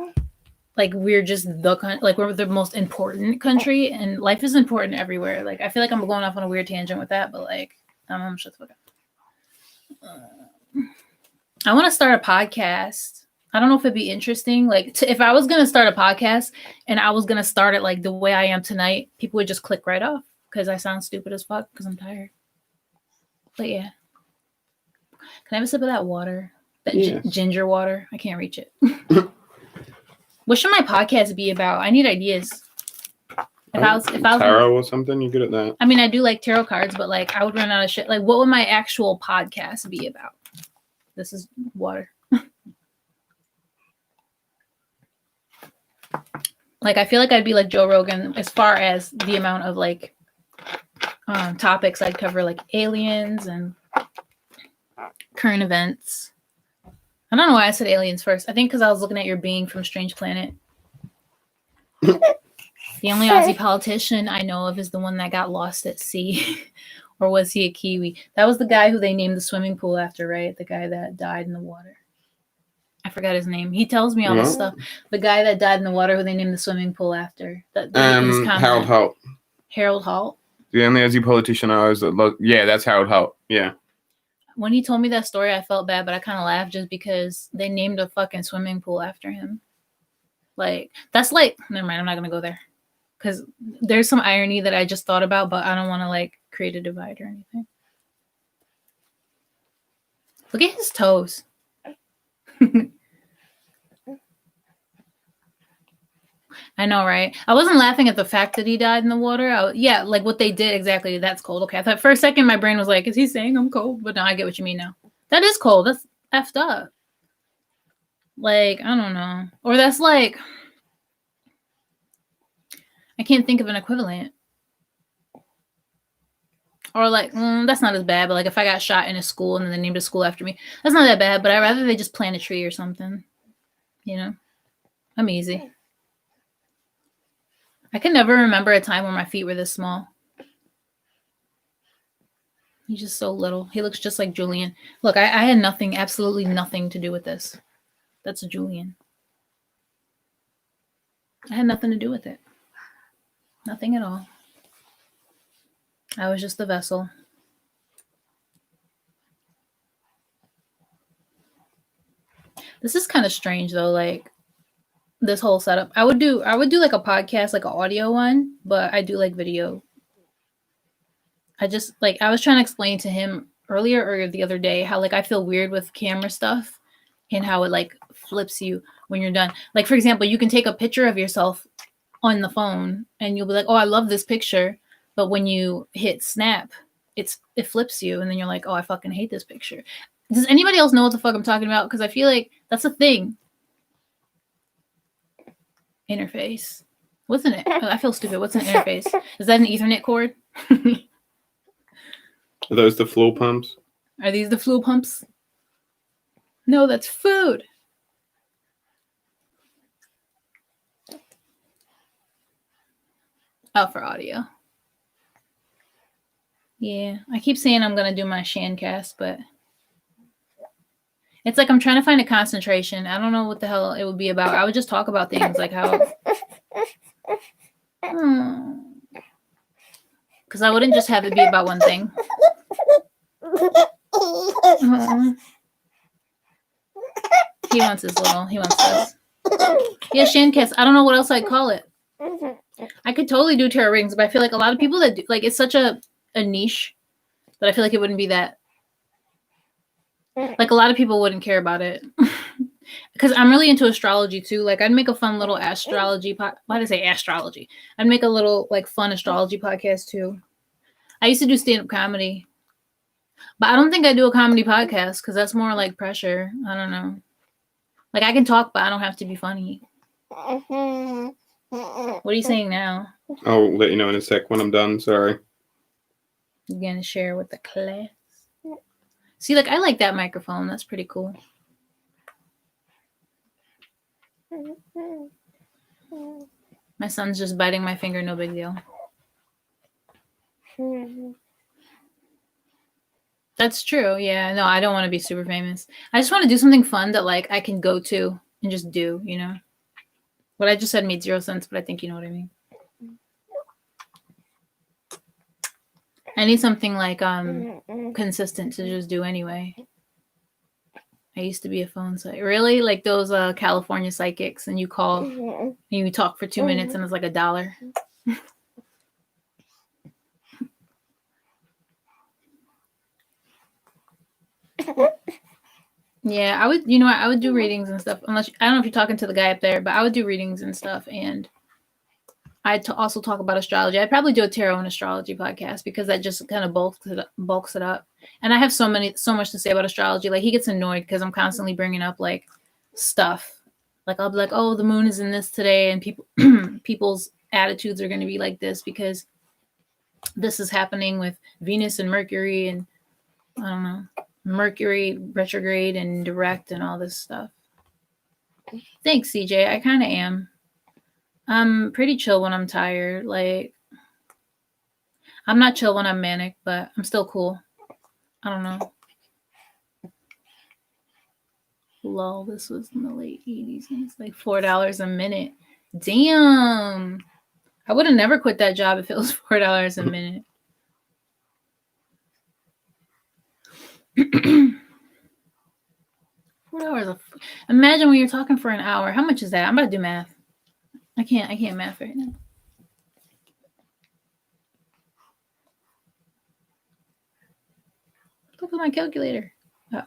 like we're just like we're the most important country, and life is important everywhere. Like I feel like I'm going off on a weird tangent with that, but like I'm shut the fuck up. I want to start a podcast. I don't know if it'd be interesting. Like if I was gonna start a podcast and I was gonna start it like the way I am tonight, people would just click right off because I sound stupid as fuck because I'm tired. But yeah, can I have a sip of that water? That ginger water. I can't reach it. What should my podcast be about? I need ideas. If I was tarot or something, you're good at that. I mean, I do like tarot cards, but like I would run out of shit. Like, what would my actual podcast be about? This is water. Like, I feel like I'd be like Joe Rogan as far as the amount of like topics I'd cover, like aliens and current events. I don't know why I said aliens first. I think because I was looking at your being from Strange Planet. The only Aussie politician I know of is the one that got lost at sea. Or was he a Kiwi? That was the guy who they named the swimming pool after, right? The guy that died in the water. I forgot his name. He tells me all this stuff. The guy that died in the water who they named the swimming pool after. Harold Holt. Harold Holt? The only Aussie politician I was yeah, that's Harold Holt. Yeah. When he told me that story, I felt bad, but I kind of laughed just because they named a fucking swimming pool after him. Like, that's like, never mind, I'm not going to go there. Because there's some irony that I just thought about, but I don't want to, like, create a divide or anything. Look at his toes. I know, right? I wasn't laughing at the fact that he died in the water. Yeah, like what they did exactly. That's cold. Okay, I thought for a second my brain was like, is he saying I'm cold? But now I get what you mean now. That is cold. That's effed up. Like, I don't know. Or that's like, I can't think of an equivalent. Or like, that's not as bad. But like if I got shot in a school and then they named a school after me, that's not that bad. But I'd rather they just plant a tree or something. You know? I'm easy. I can never remember a time where my feet were this small. He's just so little. He looks just like Julian. Look, I had nothing, absolutely nothing to do with this. That's Julian. I had nothing to do with it. Nothing at all. I was just the vessel. This is kind of strange though, like this whole setup. I would do like a podcast, like an audio one, but I do like video. I just like, I was trying to explain to him earlier or the other day how like I feel weird with camera stuff and how it like flips you when you're done. Like for example, you can take a picture of yourself on the phone and you'll be like, oh, I love this picture. But when you hit snap, it flips you and then you're like, oh, I fucking hate this picture. Does anybody else know what the fuck I'm talking about? Because I feel like that's a thing. Interface. What's an I feel stupid. What's an interface? Is that an Ethernet cord? Are those the floor pumps? Are these the fuel pumps? No, that's food. Oh, for audio. Yeah, I keep saying I'm going to do my Shancast, but it's like I'm trying to find a concentration. I don't know what the hell it would be about. I would just talk about things like how... Because I wouldn't just have it be about one thing. He wants this. Yeah, Shancast. I don't know what else I'd call it. I could totally do tarot rings, but I feel like a lot of people that do, like, it's such a niche that I feel like it wouldn't be that. Like, a lot of people wouldn't care about it. Because I'm really into astrology, too. Like, I'd make a fun little astrology why did I say astrology? I'd make a little, like, fun astrology podcast, too. I used to do stand-up comedy. But I don't think I do a comedy podcast because that's more like pressure. I don't know. Like, I can talk, but I don't have to be funny. What are you saying now? I'll let you know in a sec when I'm done. Sorry. You're going to share with the class. See, like, I like that microphone. That's pretty cool. My son's just biting my finger, no big deal. That's true. Yeah. No, I don't want to be super famous. I just want to do something fun that like I can go to and just do, you know? What I just said made 0 sense, but I think you know what I mean. I need something like consistent to just do anyway. I used to be a phone psychic. Really? Like those California psychics, and you call and you talk for 2 minutes and it's like $1. Yeah, I would, you know, I would do readings and stuff. Unless, I don't know if you're talking to the guy up there, but I would do readings and stuff. And I'd also talk about astrology. I'd probably do a tarot and astrology podcast because that just kind of bulks it up. And I have so much to say about astrology. Like he gets annoyed because I'm constantly bringing up like stuff. Like I'll be like, oh, the moon is in this today, and people's attitudes are going to be like this because this is happening with Venus and Mercury, and I don't know, Mercury retrograde and direct and all this stuff. Thanks, CJ. I kind of am. I'm pretty chill when I'm tired. Like, I'm not chill when I'm manic, but I'm still cool. I don't know. Lol, this was in the late 80s. And it's like $4 a minute. Damn. I would have never quit that job if it was $4 a minute. $4 imagine when you're talking for an hour. How much is that? I'm about to do math. I can't math right now. Look at my calculator. Oh.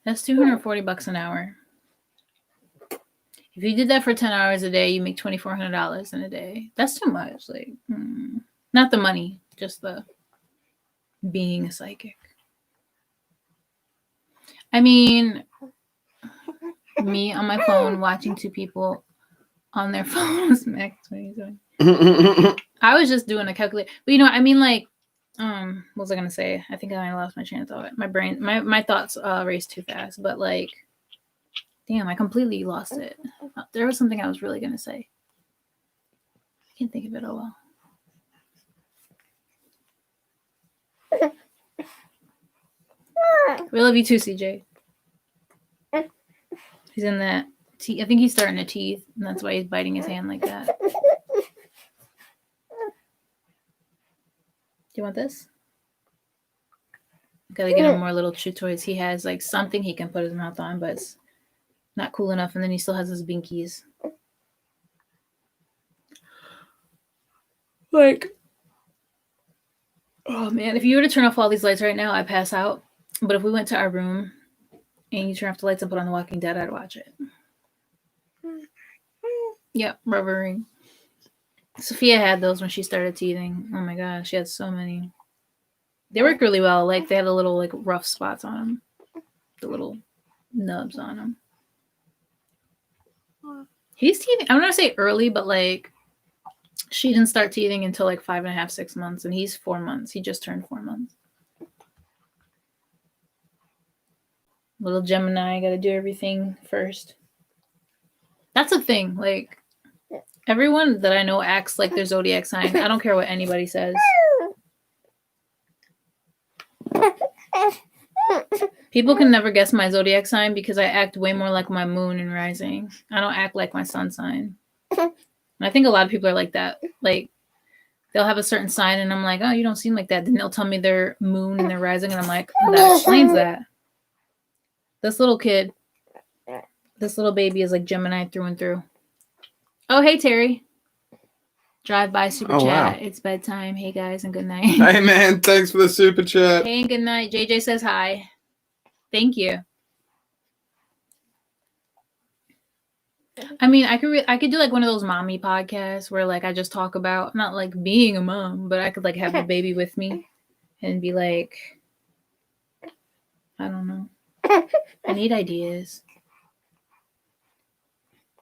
That's $240 an hour. If you did that for 10 hours a day, you make $2,400 in a day. That's too much. Like, not the money, just the being a psychic. I mean, me on my phone watching 2 people on their phones. Max, what are you doing? I was just doing a calculator. But you know, I mean, like, what was I gonna say? I think I lost my train of thought. My brain, my thoughts raced too fast. But like, damn, I completely lost it. There was something I was really gonna say. I can't think of it. Oh well. We love you too, CJ. He's in that. I think he's starting to teeth, and that's why he's biting his hand like that. Do you want this? Gotta get him more little chew toys. He has like something he can put his mouth on, but it's not cool enough. And then he still has his binkies. Like, oh man, if you were to turn off all these lights right now, I'd pass out. But if we went to our room and you turn off the lights and put on The Walking Dead, I'd watch it. Yep, rubber ring. Sophia had those when she started teething. Oh my gosh, she had so many. They work really well. Like they had the little like rough spots on them, the little nubs on them. He's teething. I'm gonna say early, but like she didn't start teething until like 5.5, 6 months, and he's 4 months. He just turned 4 months. Little Gemini, gotta do everything first. That's the thing. Like everyone that I know acts like their zodiac sign. I don't care what anybody says. People can never guess my zodiac sign because I act way more like my moon and rising. I don't act like my sun sign. And I think a lot of people are like that. Like they'll have a certain sign and I'm like, oh, you don't seem like that. Then they'll tell me their moon and their rising and I'm like, oh, that explains that. This little kid, this little baby is like Gemini through and through. Oh, hey, Terry. Drive by super chat. Wow. It's bedtime. Hey, guys, and good night. Hey, man. Thanks for the super chat. Hey, and good night. JJ says hi. Thank you. I mean, I could do like one of those mommy podcasts where like I just talk about not like being a mom, but I could like have the baby with me and be like, I don't know. I need ideas.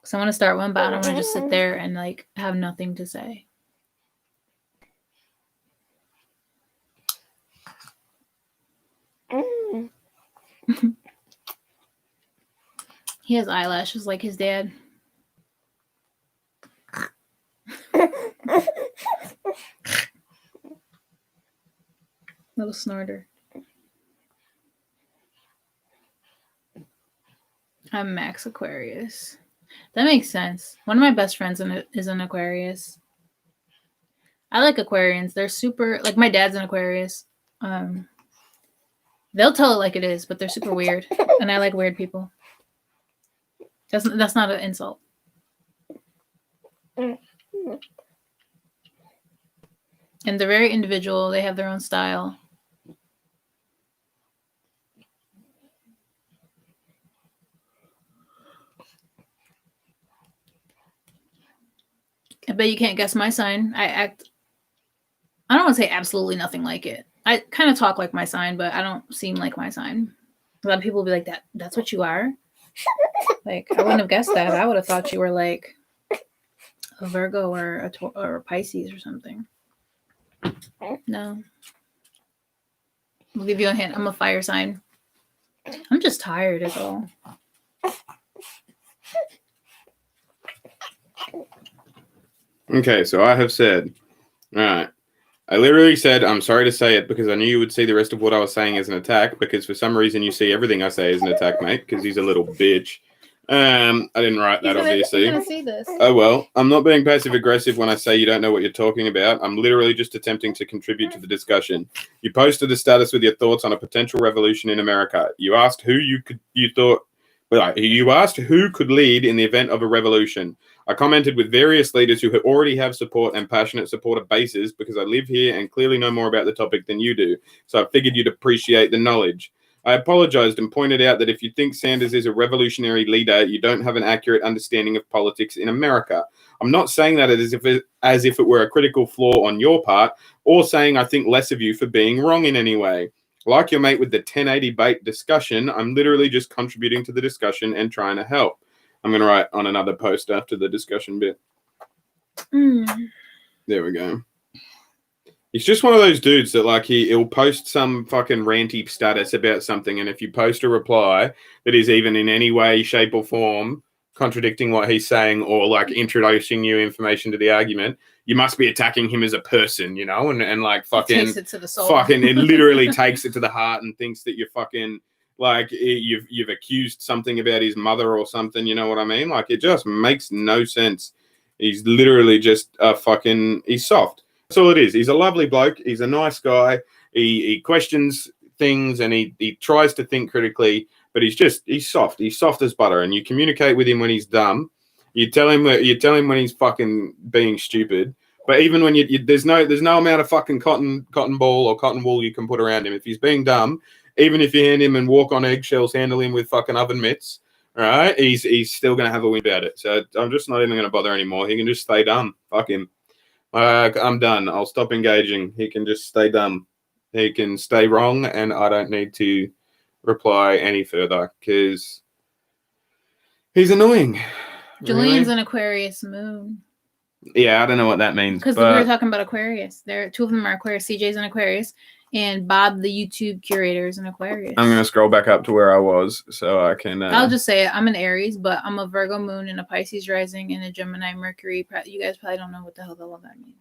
So I want to start one, but I don't want to just sit there and like have nothing to say. He has eyelashes like his dad. Little snorter. I'm Max Aquarius. That makes sense. One of my best friends is an Aquarius. I like Aquarians. They're super, like my dad's an Aquarius. They'll tell it like it is, but they're super weird. And I like weird people. That's not an insult. And they're very individual. They have their own style. I bet you can't guess my sign. I don't want to say absolutely nothing like it. I kind of talk like my sign, but I don't seem like my sign. A lot of people will be like, that's what you are? Like, I wouldn't have guessed that. I would have thought you were like a Virgo or a Pisces or something. No. We'll give you a hint. I'm a fire sign. I'm just tired is all. Okay, so I have said, all right. I literally said, I'm sorry to say it because I knew you would see the rest of what I was saying as an attack because for some reason you see everything I say as an attack, mate, because he's a little bitch. I didn't write that, obviously. He's gonna see this. Oh, well, I'm not being passive-aggressive when I say you don't know what you're talking about. I'm literally just attempting to contribute to the discussion. You posted a status with your thoughts on a potential revolution in America. You asked who you asked who could lead in the event of a revolution. I commented with various leaders who already have support and passionate supporter bases because I live here and clearly know more about the topic than you do. So I figured you'd appreciate the knowledge. I apologized and pointed out that if you think Sanders is a revolutionary leader, you don't have an accurate understanding of politics in America. I'm not saying that as if it were a critical flaw on your part or saying I think less of you for being wrong in any way. Like your mate with the 1080 bait discussion, I'm literally just contributing to the discussion and trying to help. I'm going to write on another post after the discussion bit. There we go. He's just one of those dudes that like he'll post some fucking ranty status about something, and if you post a reply that is even in any way, shape, or form contradicting what he's saying or like introducing new information to the argument, you must be attacking him as a person, you know, and like fucking It takes it to the soul. Fucking it literally takes it to the heart and thinks that you're fucking like you've accused something about his mother or something, you know what I mean? Like it just makes no sense. He's literally just he's soft. That's all it is. He's a lovely bloke. He's a nice guy. He questions things and he tries to think critically, but he's soft. He's soft as butter. And you communicate with him when he's dumb. You tell him when he's fucking being stupid. But even when there's no amount of fucking cotton ball or cotton wool you can put around him. If he's being dumb, even if you hand him and walk on eggshells, handle him with fucking oven mitts, all right, he's still gonna have a win about it. So I'm just not even gonna bother anymore. He can just stay dumb. Fuck him. I'm done. I'll stop engaging. He can just stay dumb. He can stay wrong, and I don't need to reply any further because he's annoying. Julian's an Aquarius moon. Yeah, I don't know what that means. Because we were talking about Aquarius. Two of them are Aquarius. CJ's an Aquarius, and Bob, the YouTube curator, is an Aquarius. I'm gonna scroll back up to where I was so I can. I'll just say it. I'm an Aries, but I'm a Virgo moon and a Pisces rising and a Gemini Mercury. You guys probably don't know what the hell all that means.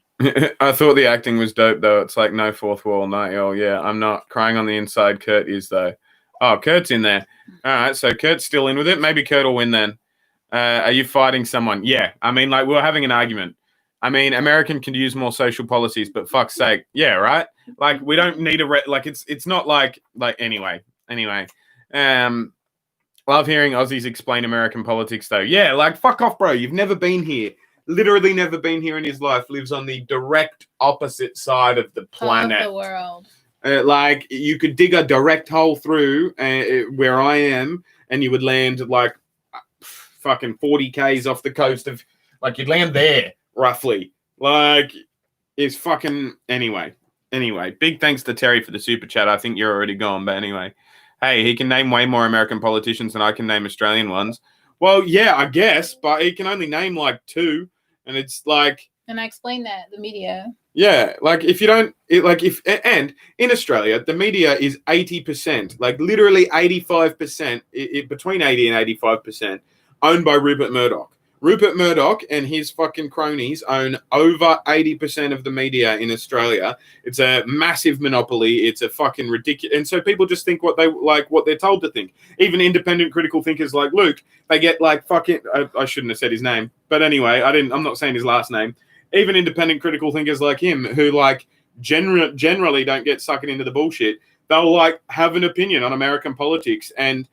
I thought the acting was dope though. It's like no fourth wall, night y'all. Yeah, I'm not crying on the inside. Kurt is though. Oh, Kurt's in there. All right, so Kurt's still in with it. Maybe Kurt will win then. Are you fighting someone? Yeah, I mean, like we're having an argument. I mean, American can use more social policies, but fuck's sake, yeah, right. Like we don't need it's not like anyway. Love hearing Aussies explain American politics though. Yeah, like fuck off, bro. You've never been here. Literally never been here in his life. Lives on the direct opposite side of the planet. Of the world. Like you could dig a direct hole through where I am, and you would land like fucking 40 k's off the coast of, like you'd land there roughly. Like it's fucking anyway. Big thanks to Terry for the super chat. I think you're already gone, but anyway, hey, he can name way more American politicians than I can name Australian ones. Well, yeah, I guess, but he can only name like 2, and it's like. And I explained that the media. Yeah, like if you don't, and in Australia, the media is 80%, like literally 85%, between 80 and 85%, owned by Rupert Murdoch. Rupert Murdoch and his fucking cronies own over 80% of the media in Australia. It's a massive monopoly. It's a fucking ridiculous. And so people just think what they're told to think. Even independent critical thinkers like Luke, they get like fucking, I shouldn't have said his name. But anyway, I'm not saying his last name. Even independent critical thinkers like him who like generally don't get sucked into the bullshit, they'll like have an opinion on American politics and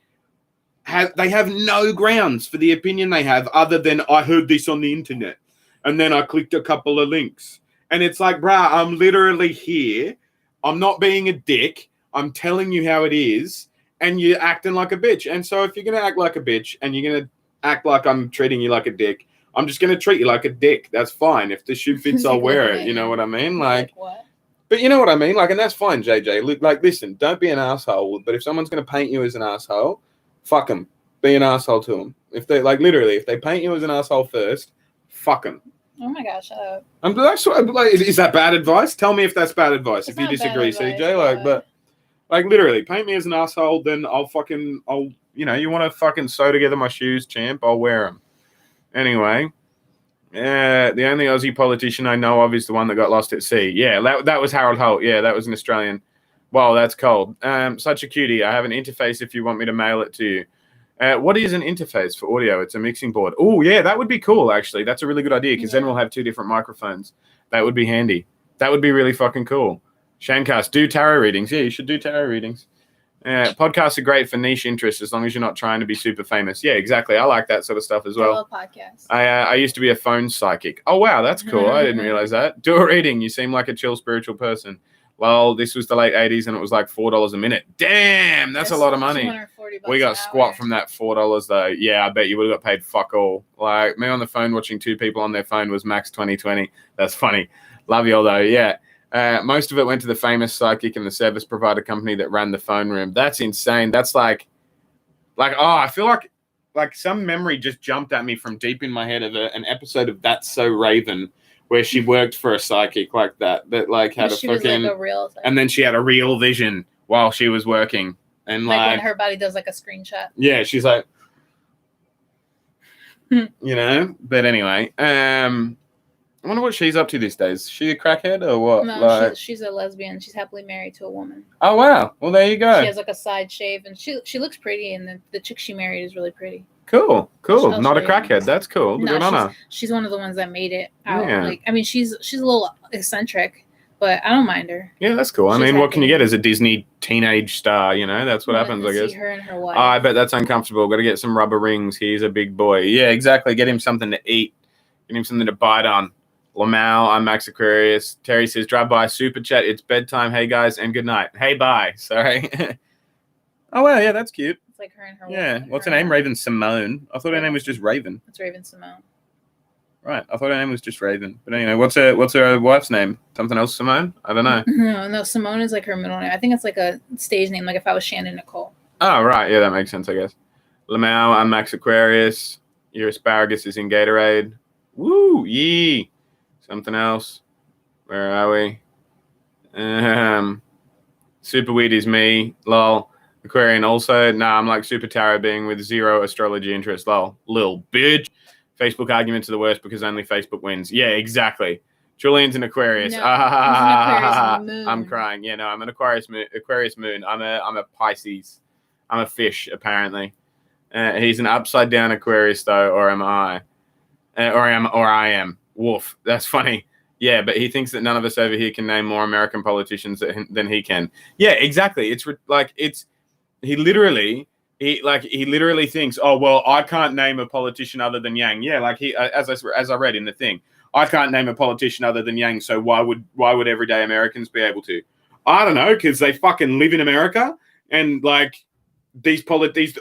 they have no grounds for the opinion they have other than I heard this on the internet and then I clicked a couple of links. And it's like, bruh, I'm literally here. I'm not being a dick. I'm telling you how it is. And you're acting like a bitch. And so if you're going to act like a bitch and you're going to act like I'm treating you like a dick, I'm just going to treat you like a dick. That's fine. If the shoe fits, I'll wear it. You know what I mean? Like what? But you know what I mean? Like, and that's fine, JJ. Look, like, listen, don't be an asshole. But if someone's going to paint you as an asshole, fuck them. Be an asshole to them. If they, like, literally, if they paint you as an asshole first, fuck them. Oh my gosh, shut up. Is that bad advice? Tell me if that's bad advice. It's if you disagree, advice, CJ, like literally, paint me as an asshole, then you want to fucking sew together my shoes, champ, I'll wear them. Anyway, the only Aussie politician I know of is the one that got lost at sea. Yeah, that was Harold Holt. Yeah, that was an Australian. Wow, that's cold. Such a cutie. I have an interface if you want me to mail it to you. What is an interface for audio? It's a mixing board. Oh, yeah, that would be cool, actually. That's a really good idea because then we'll have 2 different microphones. That would be handy. That would be really fucking cool. Shamecast, do tarot readings. Yeah, you should do tarot readings. Podcasts are great for niche interests as long as you're not trying to be super famous. Yeah, exactly. I like that sort of stuff as well. I love podcasts. I used to be a phone psychic. Oh, wow, that's cool. I didn't realize that. Do a reading. You seem like a chill spiritual person. Well, this was the late 80s and it was like $4 a minute. Damn, that's a lot of money. We got squat from that $4 though. Yeah, I bet you would have got paid fuck all. Like me on the phone watching 2 people on their phone was max 2020. That's funny. Love y'all though. Yeah. Most of it went to the famous psychic and the service provider company that ran the phone room. That's insane. That's like, I feel like some memory just jumped at me from deep in my head of an episode of That's So Raven, where she worked for a psychic like that like had a fucking, like a real psychic. And then she had a real vision while she was working, and like when her body does like a screenshot. Yeah, she's like, But anyway, I wonder what she's up to these days. Is she a crackhead or what? No, she's a lesbian. She's happily married to a woman. Oh wow! Well, there you go. She has like a side shave, and she looks pretty, and the chick she married is really pretty. Cool. Not a crackhead. That's cool. No, good on her. She's one of the ones that made it out. Yeah. Like, I mean, she's a little eccentric, but I don't mind her. Yeah, that's cool. She's I mean, what can you happy. get as a Disney teenage star? That's what happens, I guess. See her and her wife. I bet that's uncomfortable. Got to get some rubber rings. He's a big boy. Yeah, exactly. Get him something to eat. Get him something to bite on. Lamau, I'm Max Aquarius. Terry says, drive by, super chat. It's bedtime. Hey, guys, and good night. Hey, bye. Sorry. Oh, well, yeah, that's cute. It's like her and her Yeah. wife. What's her name? Raven Simone. I thought her name was just Raven. It's Raven Simone. Right. I thought her name was just Raven. But anyway, what's her wife's name? Something else, Simone? I don't know. No, Simone is like her middle name. I think it's like a stage name, like if I was Shannon Nicole. Oh, right. Yeah, that makes sense, I guess. Lamau, I'm Max Aquarius. Your asparagus is in Gatorade. Woo, yee. Something else. Where are we? Super weird is me. Lol. Aquarian also. Nah, I'm like super tarot being with 0 astrology interest. Lol. Lil bitch. Facebook arguments are the worst because only Facebook wins. Yeah, exactly. Julian's an Aquarius. No, he's an Aquarius moon. I'm crying. Yeah, no, I'm an Aquarius moon. I'm a Pisces. I'm a fish, apparently. He's an upside down Aquarius though, or am I? Or I am. Woof. That's funny. Yeah, but he thinks that none of us over here can name more American politicians than he can. Yeah, exactly. He literally thinks, oh well, I can't name a politician other than Yang. Yeah, like as I read in the thing, I can't name a politician other than Yang. So why would everyday Americans be able to? I don't know, because they fucking live in America, and like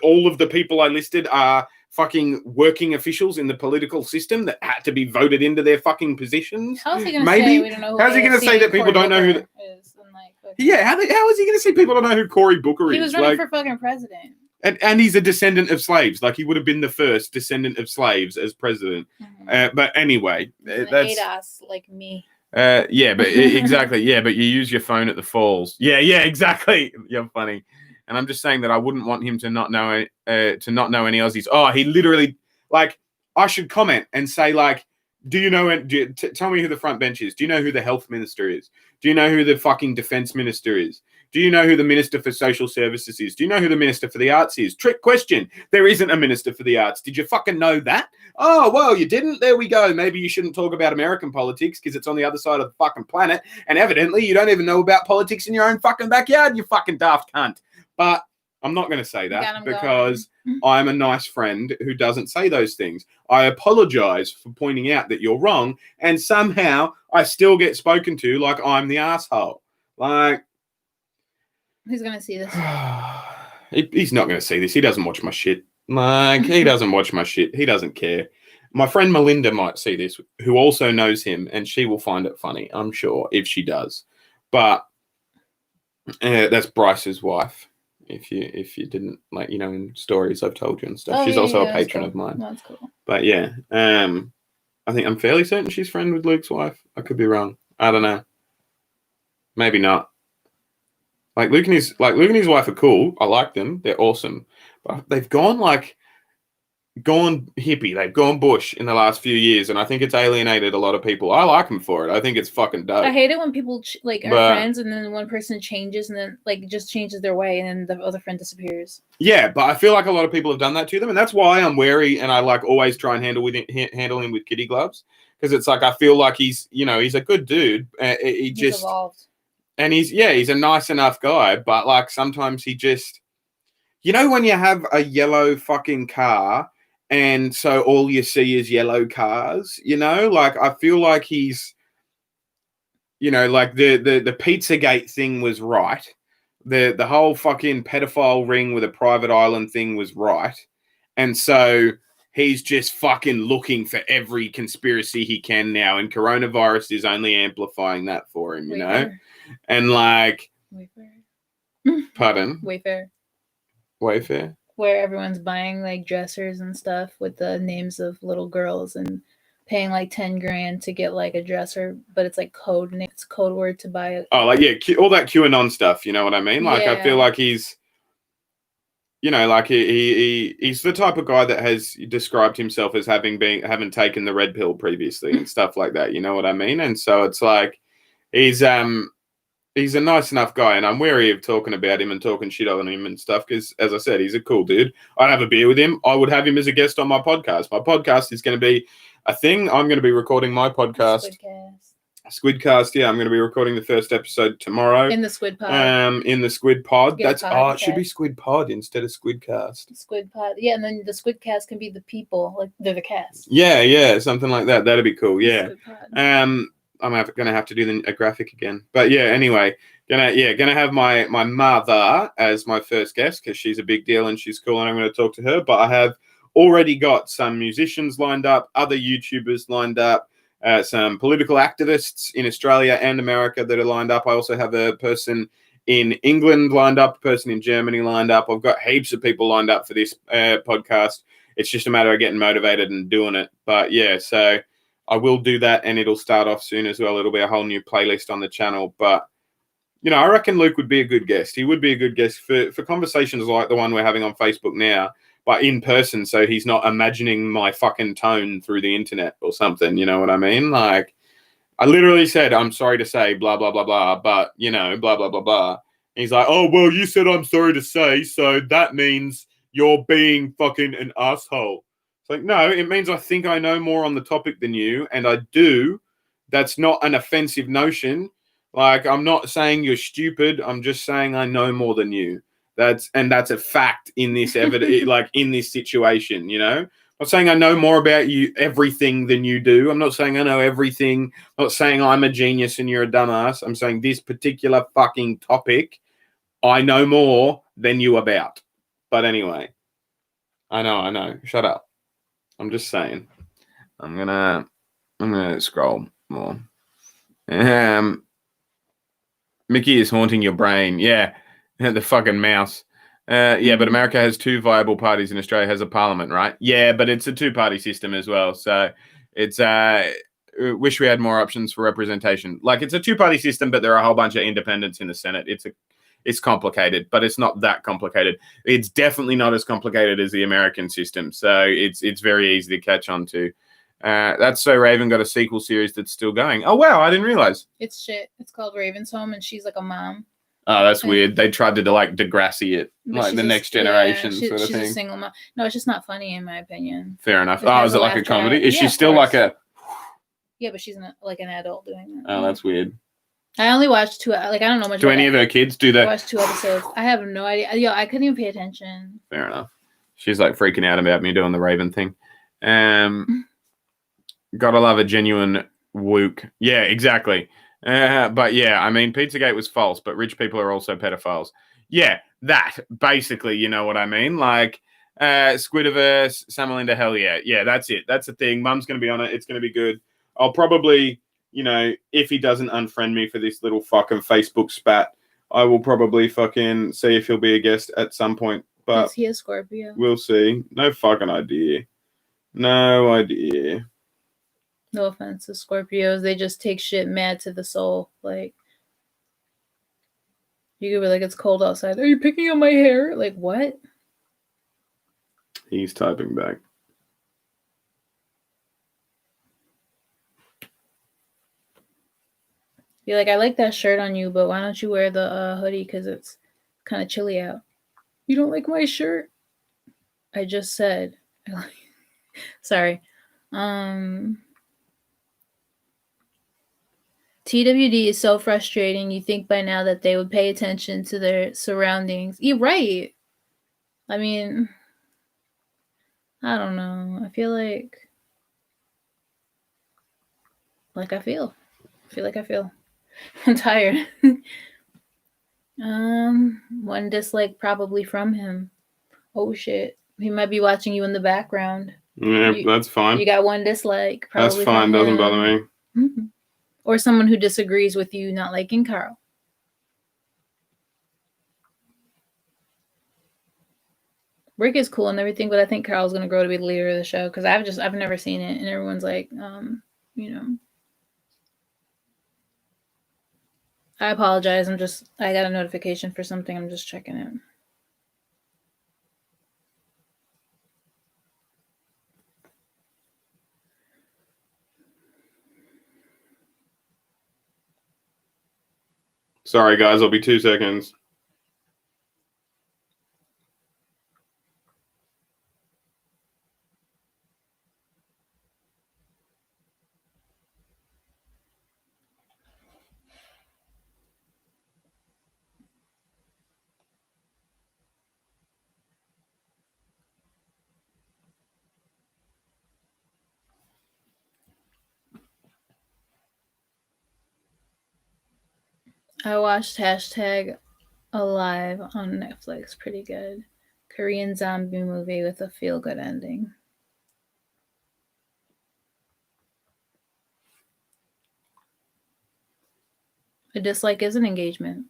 all of the people I listed are fucking working officials in the political system that had to be voted into their fucking positions. How's he going to say we don't know who How's he going to say that people don't know who is? And like, yeah, how is he going to say people don't know who Cory Booker is? He was running for fucking president. And he's a descendant of slaves. Like, he would have been the first descendant of slaves as president. But anyway, that's ADOS like me. yeah, but exactly. Yeah, but you use your phone at the falls. Yeah, exactly. You're funny. And I'm just saying that I wouldn't want him to not know any Aussies. Oh, he literally, like, I should comment and say, like, do you know, tell me who the front bench is. Do you know who the health minister is? Do you know who the fucking defense minister is? Do you know who the minister for social services is? Do you know who the minister for the arts is? Trick question. There isn't a minister for the arts. Did you fucking know that? Oh, well, you didn't? There we go. Maybe you shouldn't talk about American politics because it's on the other side of the fucking planet. And evidently you don't even know about politics in your own fucking backyard, you fucking daft cunt. But I'm not going to say that because I'm a nice friend who doesn't say those things. I apologize for pointing out that you're wrong, and somehow I still get spoken to like I'm the asshole. Like, who's going to see this? He's not going to see this. He doesn't watch my shit. Like, he doesn't watch my shit. He doesn't care. My friend Melinda might see this, who also knows him, and she will find it funny, I'm sure, if she does. But that's Bryce's wife. If you didn't, like, you know, in stories I've told you and stuff. She's also a patron of mine. That's cool. But yeah, I think I'm fairly certain she's friend with Luke's wife. I could be wrong. I don't know. Maybe not. Like, Luke and his wife are cool. I like them. They're awesome. But they've gone hippie. They've gone bush in the last few years, and I think it's alienated a lot of people. I like them for it. I think it's fucking dope. I hate it when people are friends, and then one person changes, and then like just changes their way, and then the other friend disappears. Yeah, but I feel like a lot of people have done that to them, and that's why I'm wary, and I like always try and handle him with kitty gloves, because it's like I feel like he's a good dude. He's evolved, and he's a nice enough guy, but like sometimes he just, you know, when you have a yellow fucking car. And so all you see is yellow cars, you know, like I feel like he's, you know, like the Pizzagate thing was right. The whole fucking pedophile ring with a private island thing was right. And so he's just fucking looking for every conspiracy he can now. And coronavirus is only amplifying that for him, you know? And like, Wayfair. Pardon? Wayfair. Where everyone's buying like dressers and stuff with the names of little girls and paying like $10,000 to get like a dresser, but it's like code word to buy it. Oh, like, yeah, all that QAnon stuff, you know what I mean? Like, I feel like he's, you know, like he's the type of guy that has described himself as having taken the red pill previously and stuff like that, you know what I mean? And so it's like he's a nice enough guy, and I'm wary of talking about him and talking shit on him and stuff because, as I said, he's a cool dude. I'd have a beer with him. I would have him as a guest on my podcast. My podcast is going to be a thing. I'm going to be recording my podcast. Squidcast, yeah. I'm going to be recording the first episode tomorrow. In the Squid Pod. In the Squid Pod. It should be Squid Pod instead of Squidcast. Squid Pod. Yeah, and then the Squidcast can be the people. Like, they're the cast. Yeah, something like that. That'd be cool, yeah. I'm gonna have to do a graphic again, but yeah. Anyway, gonna have my mother as my first guest because she's a big deal and she's cool, and I'm gonna talk to her. But I have already got some musicians lined up, other YouTubers lined up, some political activists in Australia and America that are lined up. I also have a person in England lined up, a person in Germany lined up. I've got heaps of people lined up for this podcast. It's just a matter of getting motivated and doing it. But yeah, so I will do that, and it'll start off soon as well. It'll be a whole new playlist on the channel. But, you know, I reckon Luke would be a good guest. He would be a good guest for conversations like the one we're having on Facebook now, but in person, so he's not imagining my fucking tone through the internet or something. You know what I mean? Like, I literally said, I'm sorry to say, blah, blah, blah, blah, but, you know, blah, blah, blah, blah. And he's like, oh, well, you said I'm sorry to say, so that means you're being fucking an asshole. It's like, no, it means I think I know more on the topic than you, and I do. That's not an offensive notion. Like, I'm not saying you're stupid. I'm just saying I know more than you. That's a fact in this like in this situation, you know? I'm not saying I know more about you, everything than you do. I'm not saying I know everything. I'm not saying I'm a genius and you're a dumbass. I'm saying this particular fucking topic, I know more than you about. But anyway, I know. Shut up. I'm just saying. I'm gonna scroll more. Mickey is haunting your brain. Yeah, the fucking mouse. Yeah, but America has 2 viable parties and Australia has a parliament, right? Yeah, but it's a 2-party system as well. So it's wish we had more options for representation. Like it's a 2-party system, but there are a whole bunch of independents in the Senate. It's complicated, but it's not that complicated. It's definitely not as complicated as the American system. So it's very easy to catch on to. That's So Raven got a sequel series that's still going. Oh wow, I didn't realize. It's shit. It's called Raven's Home, and she's like a mom. Oh, that's weird. They tried to like Degrassi it, But like she's the a- next generation yeah, sort of she's thing. a single mom. No, it's just not funny in my opinion. Fair enough. It Oh, has is a it like a laugh comedy? track. Is Yeah, she of still course. like a? Yeah, but she's like an adult doing that. Oh, that's weird. I only watched 2. Like I don't know much. Do about any it. of her kids do I that? watched 2 episodes. I have no idea. Yo, I couldn't even pay attention. Fair enough. She's like freaking out about me doing the Raven thing. Gotta love a genuine wook. Yeah, exactly. But yeah, I mean, Pizzagate was false, but rich people are also pedophiles. Yeah, that basically, you know what I mean? Like Squidiverse, Samalinda, hell yeah. Yeah, that's it. That's the thing. Mum's going to be on it. It's going to be good. I'll probably, if he doesn't unfriend me for this little fucking Facebook spat, I will probably fucking see if he'll be a guest at some point. But Is he a Scorpio? we'll see. No fucking idea. No idea. No offense to Scorpios. They just take shit mad to the soul. Like, you could be like, it's cold outside. Are you picking up my hair? Like, what? He's typing back. Be like, I like that shirt on you, but why don't you wear the hoodie? Because it's kind of chilly out. You don't like my shirt? I just said. Sorry. TWD is so frustrating. You think by now that they would pay attention to their surroundings. You're right. I mean, I don't know. I feel like I feel. I'm tired. One dislike probably from him. Oh shit. He might be watching you in the background. Yeah, that's fine. You got one dislike. That's fine. Doesn't bother me. Mm-hmm. Or someone who disagrees with you not liking Carl. Rick is cool and everything, but I think Carl's gonna grow to be the leader of the show because I've never seen it, and everyone's like, I apologize. I got a notification for something. I'm just checking it. Sorry, guys. I'll be 2 seconds. I watched #Alive on Netflix. Pretty good. Korean zombie movie with a feel-good ending. A dislike is an engagement.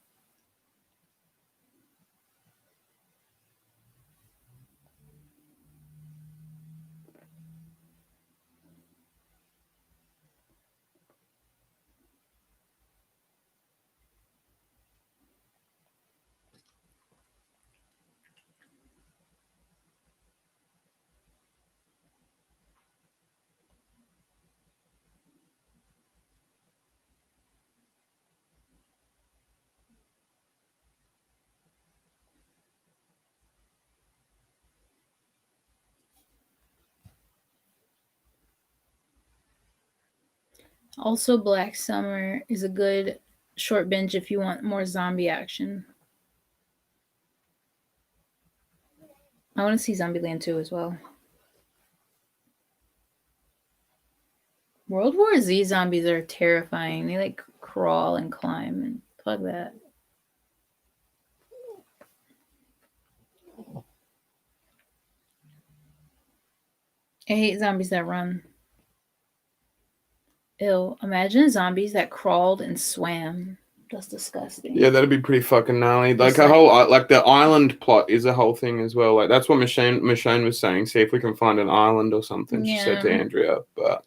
Also, Black Summer is a good short binge if you want more zombie action. I want to see Zombieland 2 as well. World War Z zombies are terrifying. They like crawl and climb and fuck that. I hate zombies that run. Ew, imagine zombies that crawled and swam. That's disgusting. Yeah, that'd be pretty fucking gnarly. Like Just a like- whole, like the island plot is a whole thing as well. Like that's what Michonne was saying. See if we can find an island or something. She said to Yeah. Andrea, but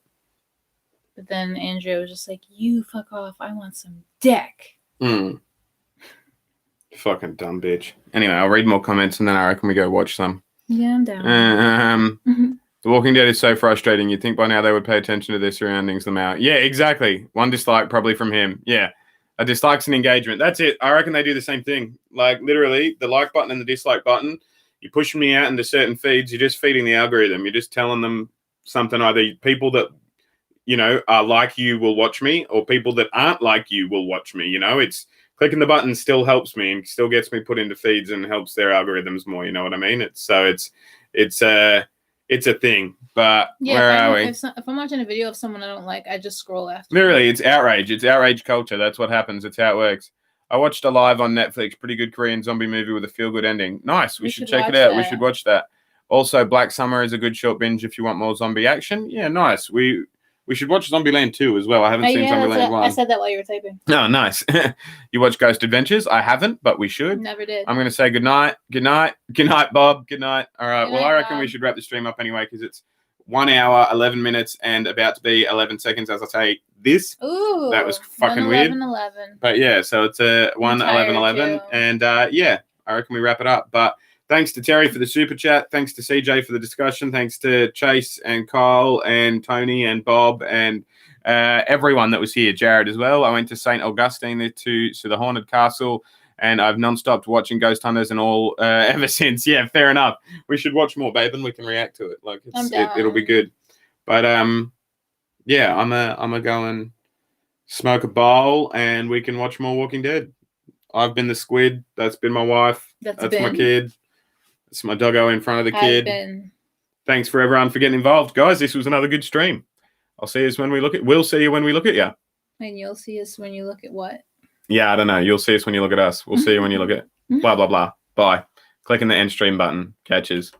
then Andrea was just like, "You fuck off. I want some dick." Fucking dumb bitch. Anyway, I'll read more comments and then I reckon we go watch some. Yeah, I'm down. The Walking Dead is so frustrating. You'd think by now they would pay attention to their surroundings, them out. Yeah, exactly. One dislike probably from him. Yeah. A dislike's an engagement. That's it. I reckon they do the same thing. Like literally the like button and the dislike button, you're pushing me out into certain feeds. You're just feeding the algorithm. You're just telling them something. Either people that, you know, are like you will watch me, or people that aren't like you will watch me. You know, it's clicking the button still helps me and still gets me put into feeds and helps their algorithms more. You know what I mean? It's a thing. But Yeah, where are we? If I'm watching a video of someone I don't like, I just scroll after. Literally, it's outrage. It's outrage culture. That's what happens. It's how it works. I watched Alive on Netflix. Pretty good Korean zombie movie with a feel-good ending. Nice. We should check it out. We should watch that. Also, Black Summer is a good short binge if you want more zombie action. Yeah, nice. We should watch Zombieland 2 as well. I haven't seen Zombieland 1. I said that while you were typing. Oh, nice. You watch Ghost Adventures? I haven't, but we should. Never did. I'm going to say good night. Good night. Good night, Bob. Good night. All right. Good Well, night, I reckon Bob. we should wrap the stream up anyway because it's 1 hour, 11 minutes, and about to be 11 seconds as I say this. Ooh. That was fucking weird. 11. But yeah, so it's a 1:11:11, and yeah, I reckon we wrap it up. But thanks to Terry for the super chat. Thanks to CJ for the discussion. Thanks to Chase and Kyle and Tony and Bob and everyone that was here. Jared as well. I went to St. Augustine to the Haunted Castle, and I've non-stopped watching Ghost Hunters and all ever since. Yeah, fair enough. We should watch more, babe, and we can react to it. Like it'll be good. But yeah, I'm a go and smoke a bowl, and we can watch more Walking Dead. I've been the Squid. That's been my wife. That's my kid. It's my doggo in front of the kid. Thanks for everyone for getting involved, guys. This was another good stream. I'll see you when we look at. We'll see you when we look at you. And you'll see us when you look at what? Yeah, I don't know. You'll see us when you look at us. We'll see you when you look at. Blah blah blah. Bye. Clicking the end stream button. Catches.